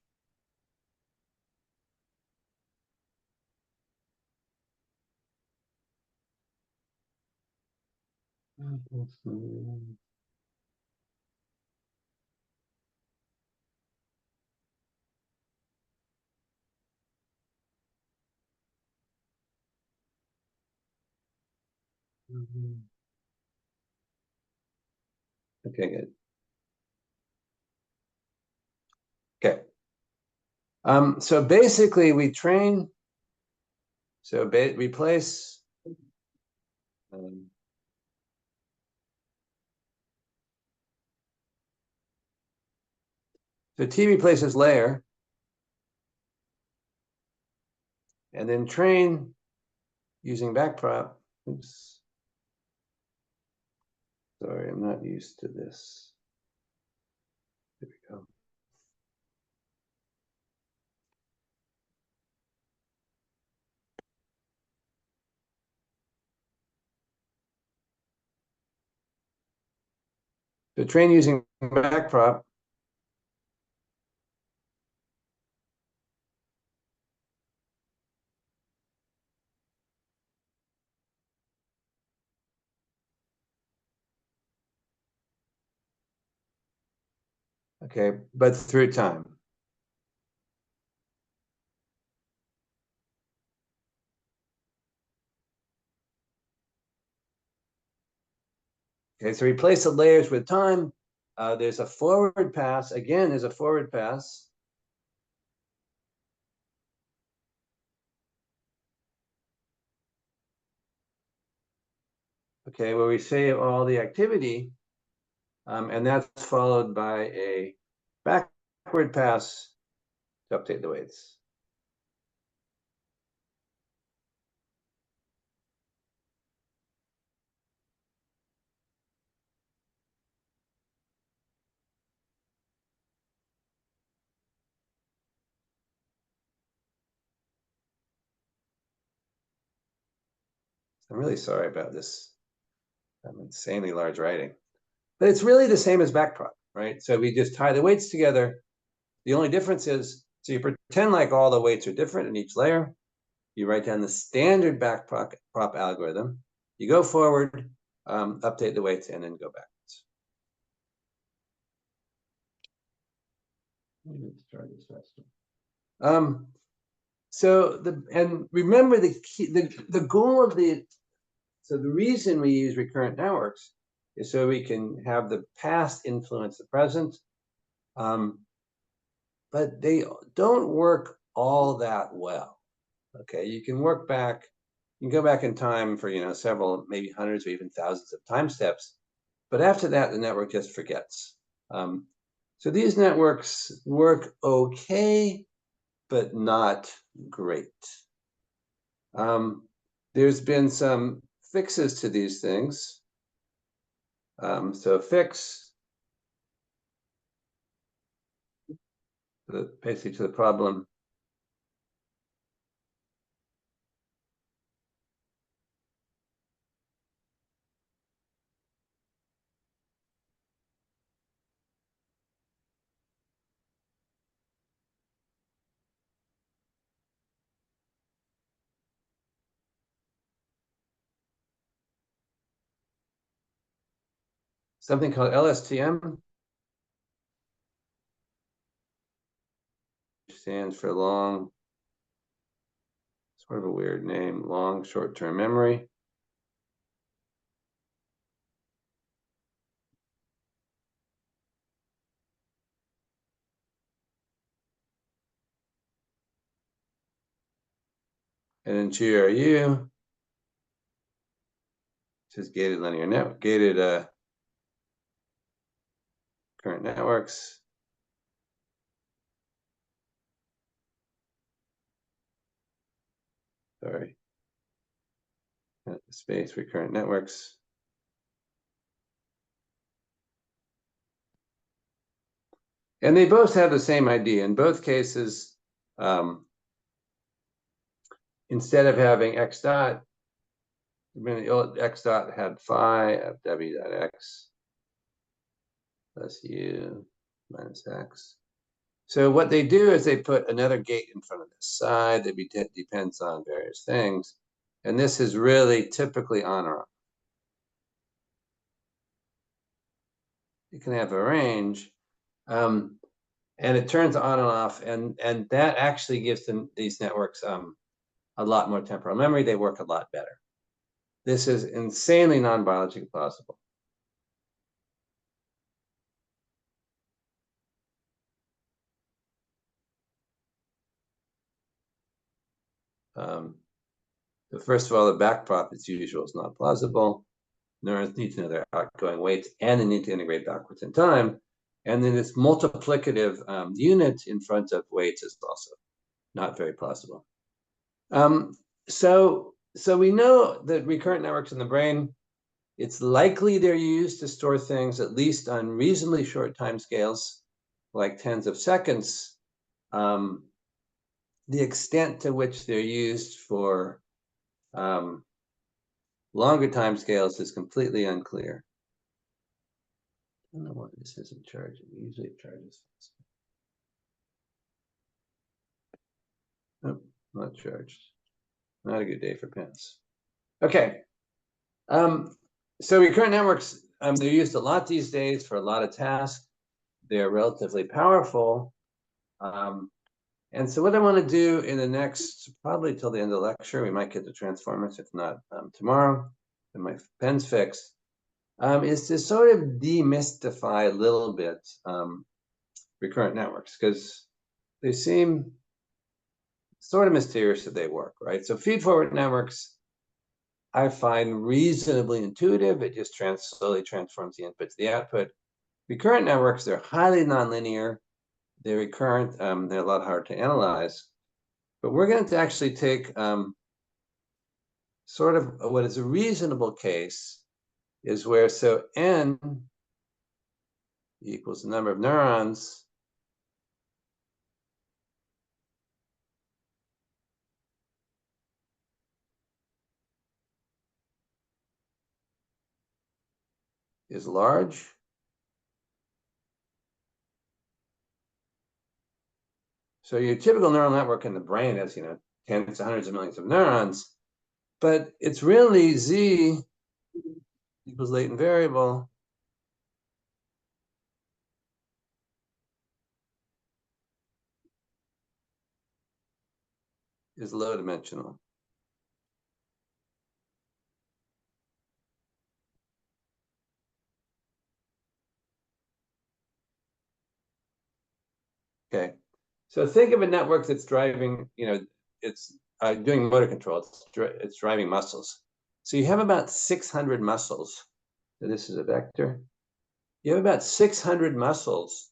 Okay, good. Okay. So basically we train, so replace so T replaces layer, and then train using backprop. Oops. Sorry, I'm not used to this. There we go. So train using backprop. Okay, but through time. Okay, so replace the layers with time. There's a forward pass. Again, there's a forward pass. Okay, where we save all the activity, and that's followed by a backward pass to update the weights. I'm really sorry about this. Insanely large writing. But it's really the same as backprop, right? So we just tie the weights together. The only difference is, so you pretend like all the weights are different in each layer. You write down the standard backprop algorithm. You go forward, update the weights, and then go backwards. Let's try this faster. So remember the key, the goal of so the reason we use recurrent networks is so we can have the past influence the present, but they don't work all that well. Okay, you can work back, you can go back in time for several, maybe hundreds or even thousands of time steps, but after that the network just forgets. So these networks work okay, but not great. There's been some fixes to these things. So fix, basically to the problem. Something called LSTM, which stands for long, sort of a weird name, long short-term memory. And then GRU, which is gated linear network, gated current networks. Sorry, space recurrent networks. And they both have the same idea. In both cases, instead of having x dot, x dot had phi of w dot x plus u minus x. So what they do is they put another gate in front of this side that depends on various things. And this is really typically on or off. You can have a range. And it turns on and off. And that actually gives these networks a lot more temporal memory. They work a lot better. This is insanely non-biologically possible. So first of all, the backprop as usual is not plausible. Neurons need to know their outgoing weights, and they need to integrate backwards in time. And then this multiplicative unit in front of weights is also not very plausible. So we know that recurrent networks in the brain, it's likely they're used to store things at least on reasonably short time scales, like tens of seconds. The extent to which they're used for longer time scales is completely unclear. I don't know why this isn't charging. Usually it charges. Nope, not charged. Not a good day for pens. Okay. So recurrent networks, they're used a lot these days for a lot of tasks. they're relatively powerful. And so what I want to do in the next, probably till the end of the lecture, we might get to transformers, if not tomorrow, and my pen's fixed, is to sort of demystify a little bit recurrent networks, because they seem sort of mysterious that they work, right? So feed-forward networks, I find reasonably intuitive. It just slowly transforms the input to the output. Recurrent networks, they're highly nonlinear. They're recurrent. They're a lot harder to analyze. But we're going to actually take sort of what is a reasonable case is where, so n equals the number of neurons is large. So your typical neural network in the brain has, tens to hundreds of millions of neurons, but it's really z equals latent variable is low dimensional. Okay, so think of a network that's driving, it's doing motor control. It's driving muscles. So you have about 600 muscles. So this is a vector. You have about 600 muscles.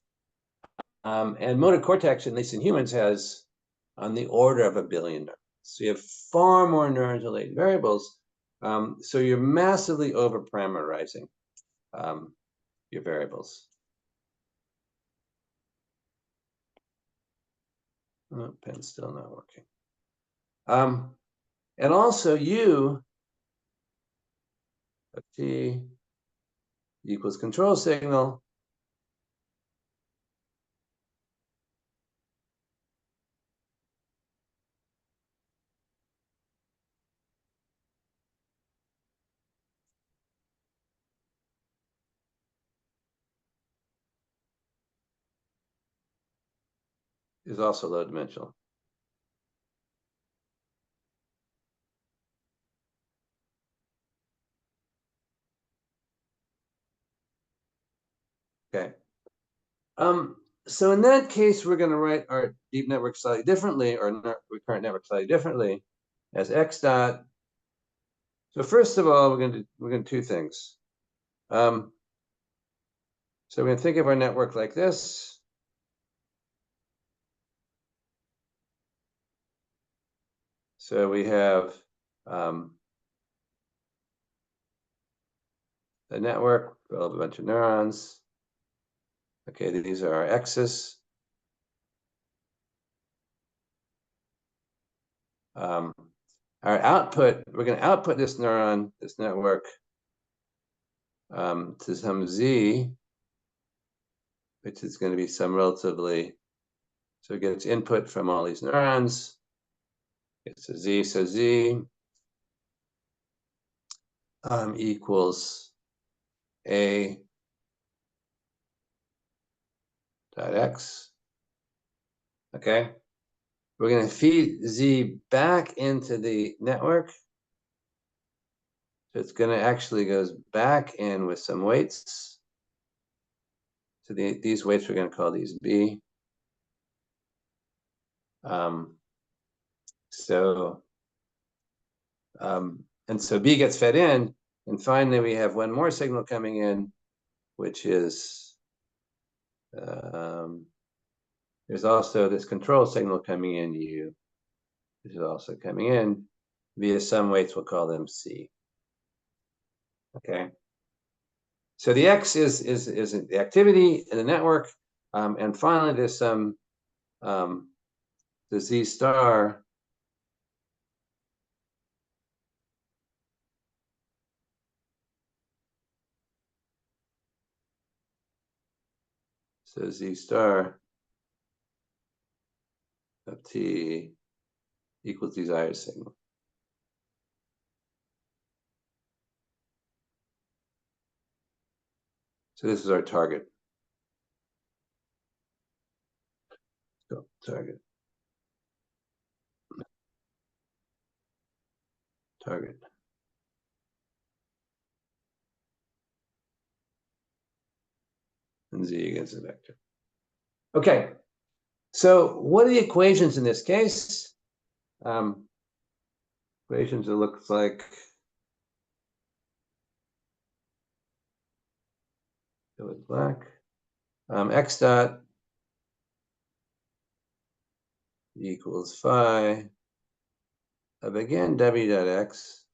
And motor cortex, at least in humans, has on the order of 1 billion neurons. So you have far more neurons and latent variables. So you're massively over-parameterizing your variables. Oh, pen's still not working. And also U of t equals control signal is also low dimensional. Okay. So in that case, we're going to write our deep network slightly differently, or recurrent network slightly differently, as x dot. So first of all, we're going to do two things. So we're going to think of our network like this. So we have a network of a bunch of neurons. Okay, these are our x's. Our output, we're going to output this neuron, this network, to some z, which is going to be some relatively, so it gets input from all these neurons. It's a z, so z equals a dot x. Okay, we're going to feed z back into the network. So it's going to actually goes back in with some weights. So these weights we're going to call these b. And so b gets fed in, and finally we have one more signal coming in, which is there's also this control signal coming in u, which is also coming in via some weights. We'll call them c. Okay. So the x is the activity in the network, and finally there's some the z star. So z star of t equals desired signal. So this is our target. target. And z against the vector. Okay, so what are the equations in this case? Equations, it looks like go with black. X dot equals phi of, again, w dot x.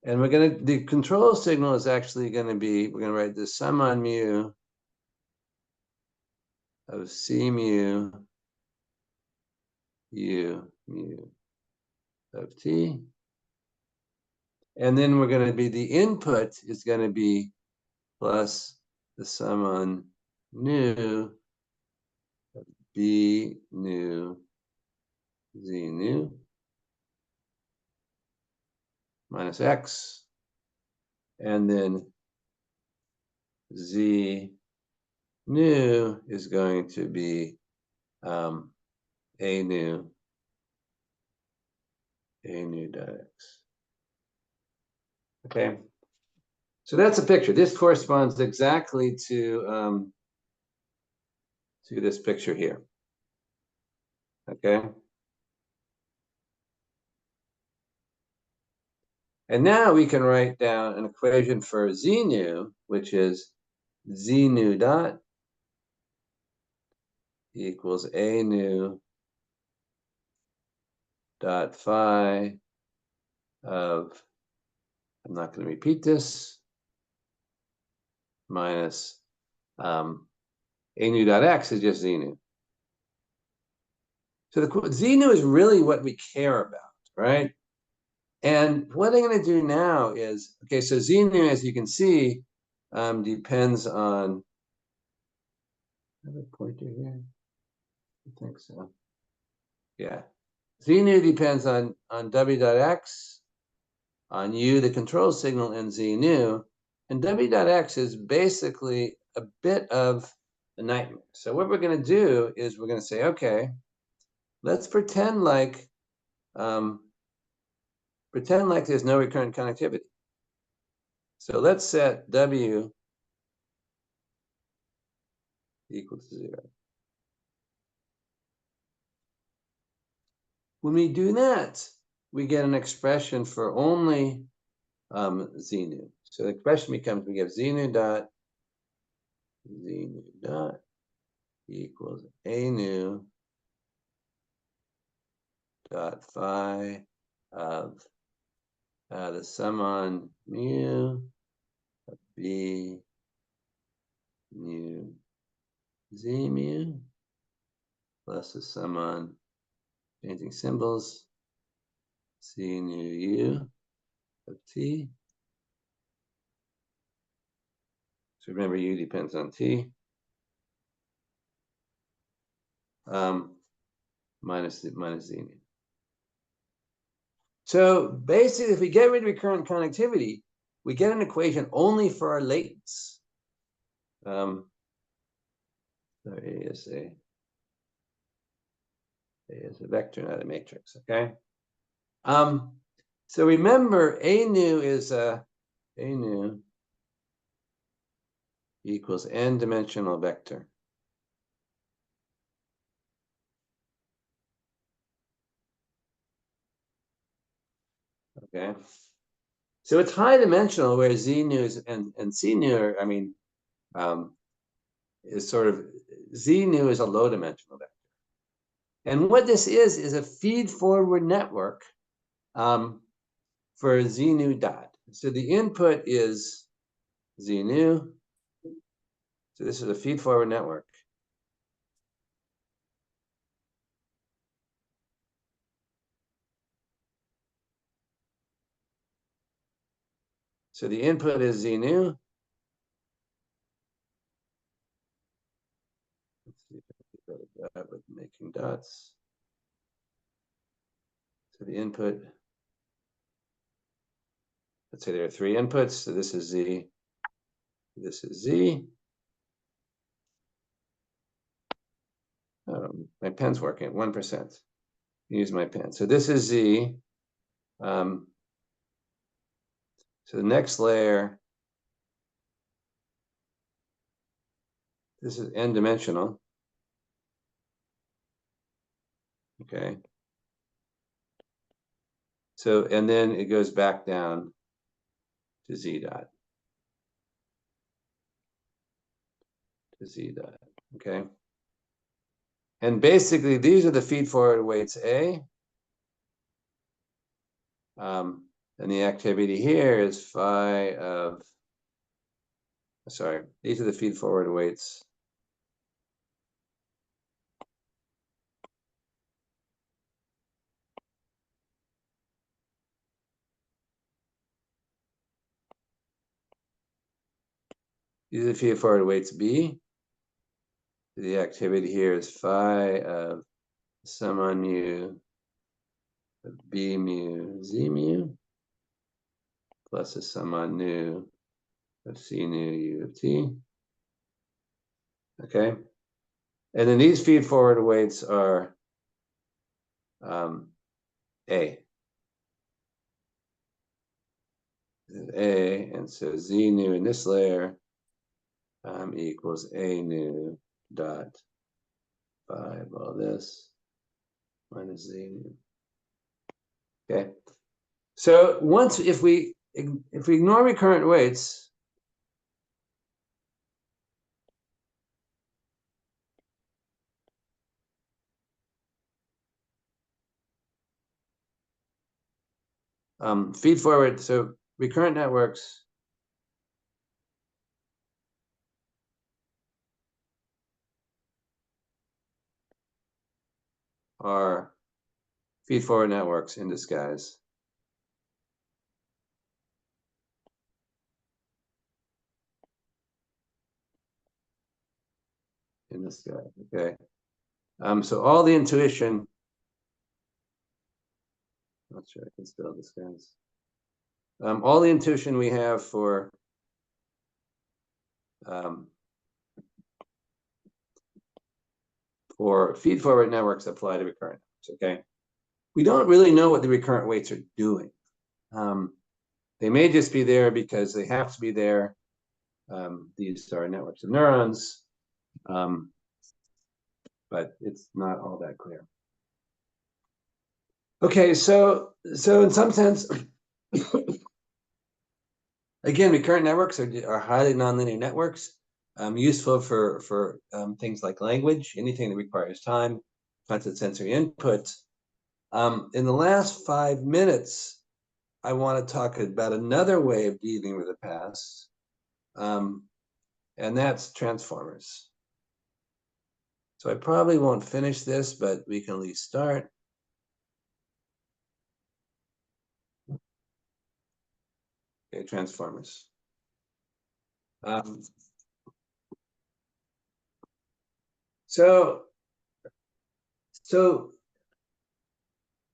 And we're going to, the control signal is actually going to be, we're going to write the sum on mu of c mu u mu of t. And then we're going to be, the input is going to be plus the sum on nu of b nu z nu minus x. And then z nu is going to be a nu dot x. Okay, so that's a picture. This corresponds exactly to this picture here. Okay, and now we can write down an equation for z nu, which is z nu dot equals a nu dot phi of, I'm not going to repeat this, minus a nu dot x is just z nu. So the z nu is really what we care about, right? And what I'm going to do now is, okay, so z nu, as you can see, depends on, I have a pointer here? I think so. Yeah. Z nu depends on w dot x, on u, the control signal, and z nu. And w dot x is basically a bit of a nightmare. So what we're going to do is we're going to say, okay, let's pretend like there's no recurrent connectivity. So let's set w equal to 0. When we do that, we get an expression for only z nu. So the expression becomes, we get z nu dot equals a nu dot phi of the sum on mu of b mu z mu plus the sum on, changing symbols, c nu u of t. So remember, u depends on t. Minus z nu. So basically, if we get rid of recurrent connectivity, we get an equation only for our latents. So A is a vector, not a matrix. Okay. So remember, a nu is a nu equals n-dimensional vector. Okay. So it's high dimensional, where z nu is, and c nu are, I mean, is sort of, z nu is a low dimensional vector. And what this is a feed-forward network for z nu dot. So the input is z nu. So this is a feed-forward network. So the input is z nu. Let's see if I can get better at that with making dots. So the input, let's say there are 3 inputs. So this is z, this is z. My pen's working, 1%. Use my pen. So this is Z. So the next layer, this is n-dimensional. Okay. So, and then it goes back down to Z dot. To Z dot. Okay. And basically, these are the feed-forward weights A. And the activity here is phi of, sorry, these are the feed-forward weights. These are the feed-forward weights B. The activity here is phi of sum on mu of B mu Z mu plus a sum on nu of C nu U of T. Okay. And then these feed-forward weights are A. A, and so Z nu in this layer equals A nu dot phi of all this minus Z nu. Okay. So once, if we ignore recurrent weights, feed forward, so recurrent networks are feed forward networks in disguise. In disguise, okay. So all the intuition, not sure I can spell disguise. All the intuition we have for feed-forward networks apply to recurrent networks, okay? We don't really know what the recurrent weights are doing. They may just be there because they have to be there. These are networks of neurons, but it's not all that clear. Okay, so in some sense, again, recurrent networks are highly nonlinear networks, useful for things like language, anything that requires time, constant sensory input. In the last 5 minutes, I want to talk about another way of dealing with the past, and that's transformers. So I probably won't finish this, but we can at least start. Okay, transformers. So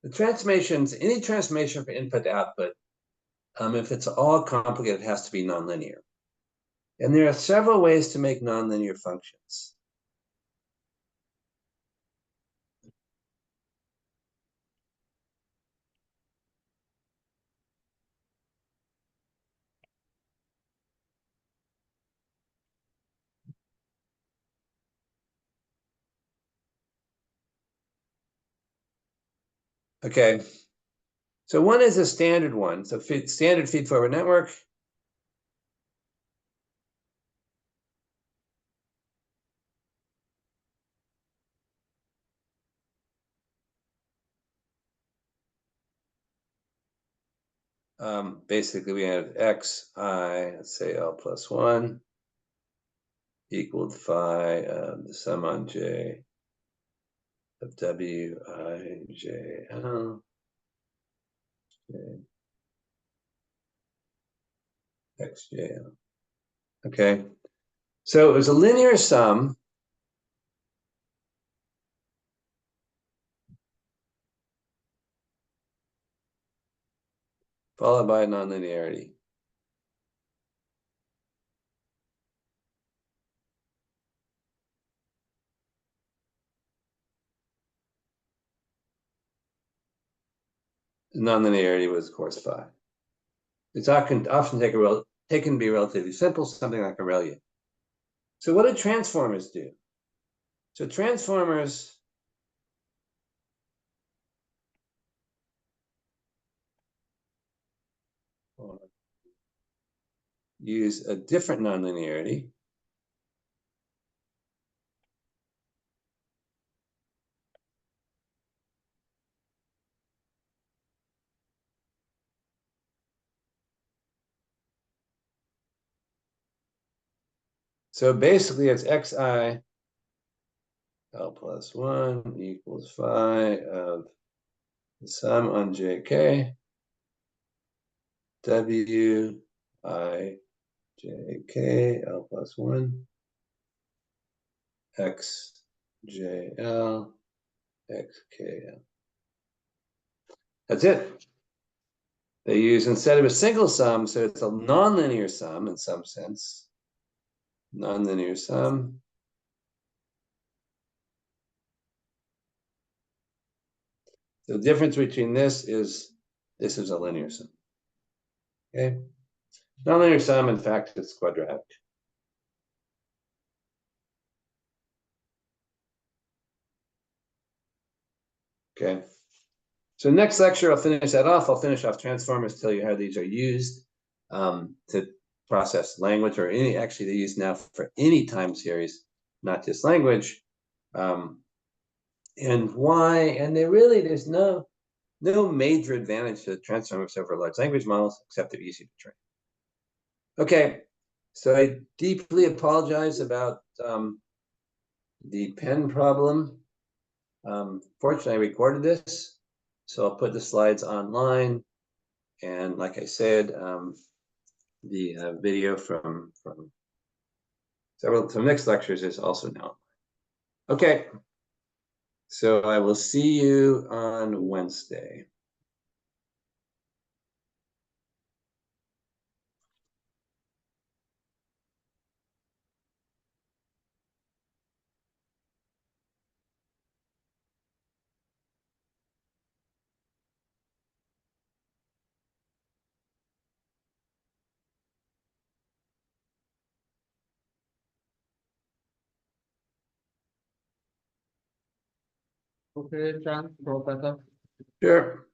the transformations, any transformation from input to output, if it's all complicated, it has to be nonlinear. And there are several ways to make nonlinear functions. Okay, so one is a standard one. So standard feed-forward network. Basically, we have x, I, let's say L plus 1, equaled phi the sum on J of W, I, J, L, J, X, J, L. Okay, so it was a linear sum followed by nonlinearity. nonlinearity was, of course, phi. It's often taken to be relatively simple, something like Aurelian. So what do transformers do? So transformers use a different nonlinearity. So basically it's xi L plus 1 equals phi of the sum on jk w I j k L plus 1 x j L x k L. That's it. They use, instead of a single sum, so it's a nonlinear sum in some sense. Nonlinear sum. The difference between this is a linear sum. Okay. Nonlinear sum, in fact, is quadratic. Okay. So next lecture, I'll finish that off. I'll finish off transformers, tell you how these are used to process language, or actually they're used now for any time series, not just language. And why, and there's no major advantage to transformers over large language models, except they're easy to train. Okay, so I deeply apologize about the pen problem. Fortunately, I recorded this, so I'll put the slides online. And like I said, the video from next lectures is also now. Okay, so I will see you on Wednesday. Okay, John, Professor. Sure.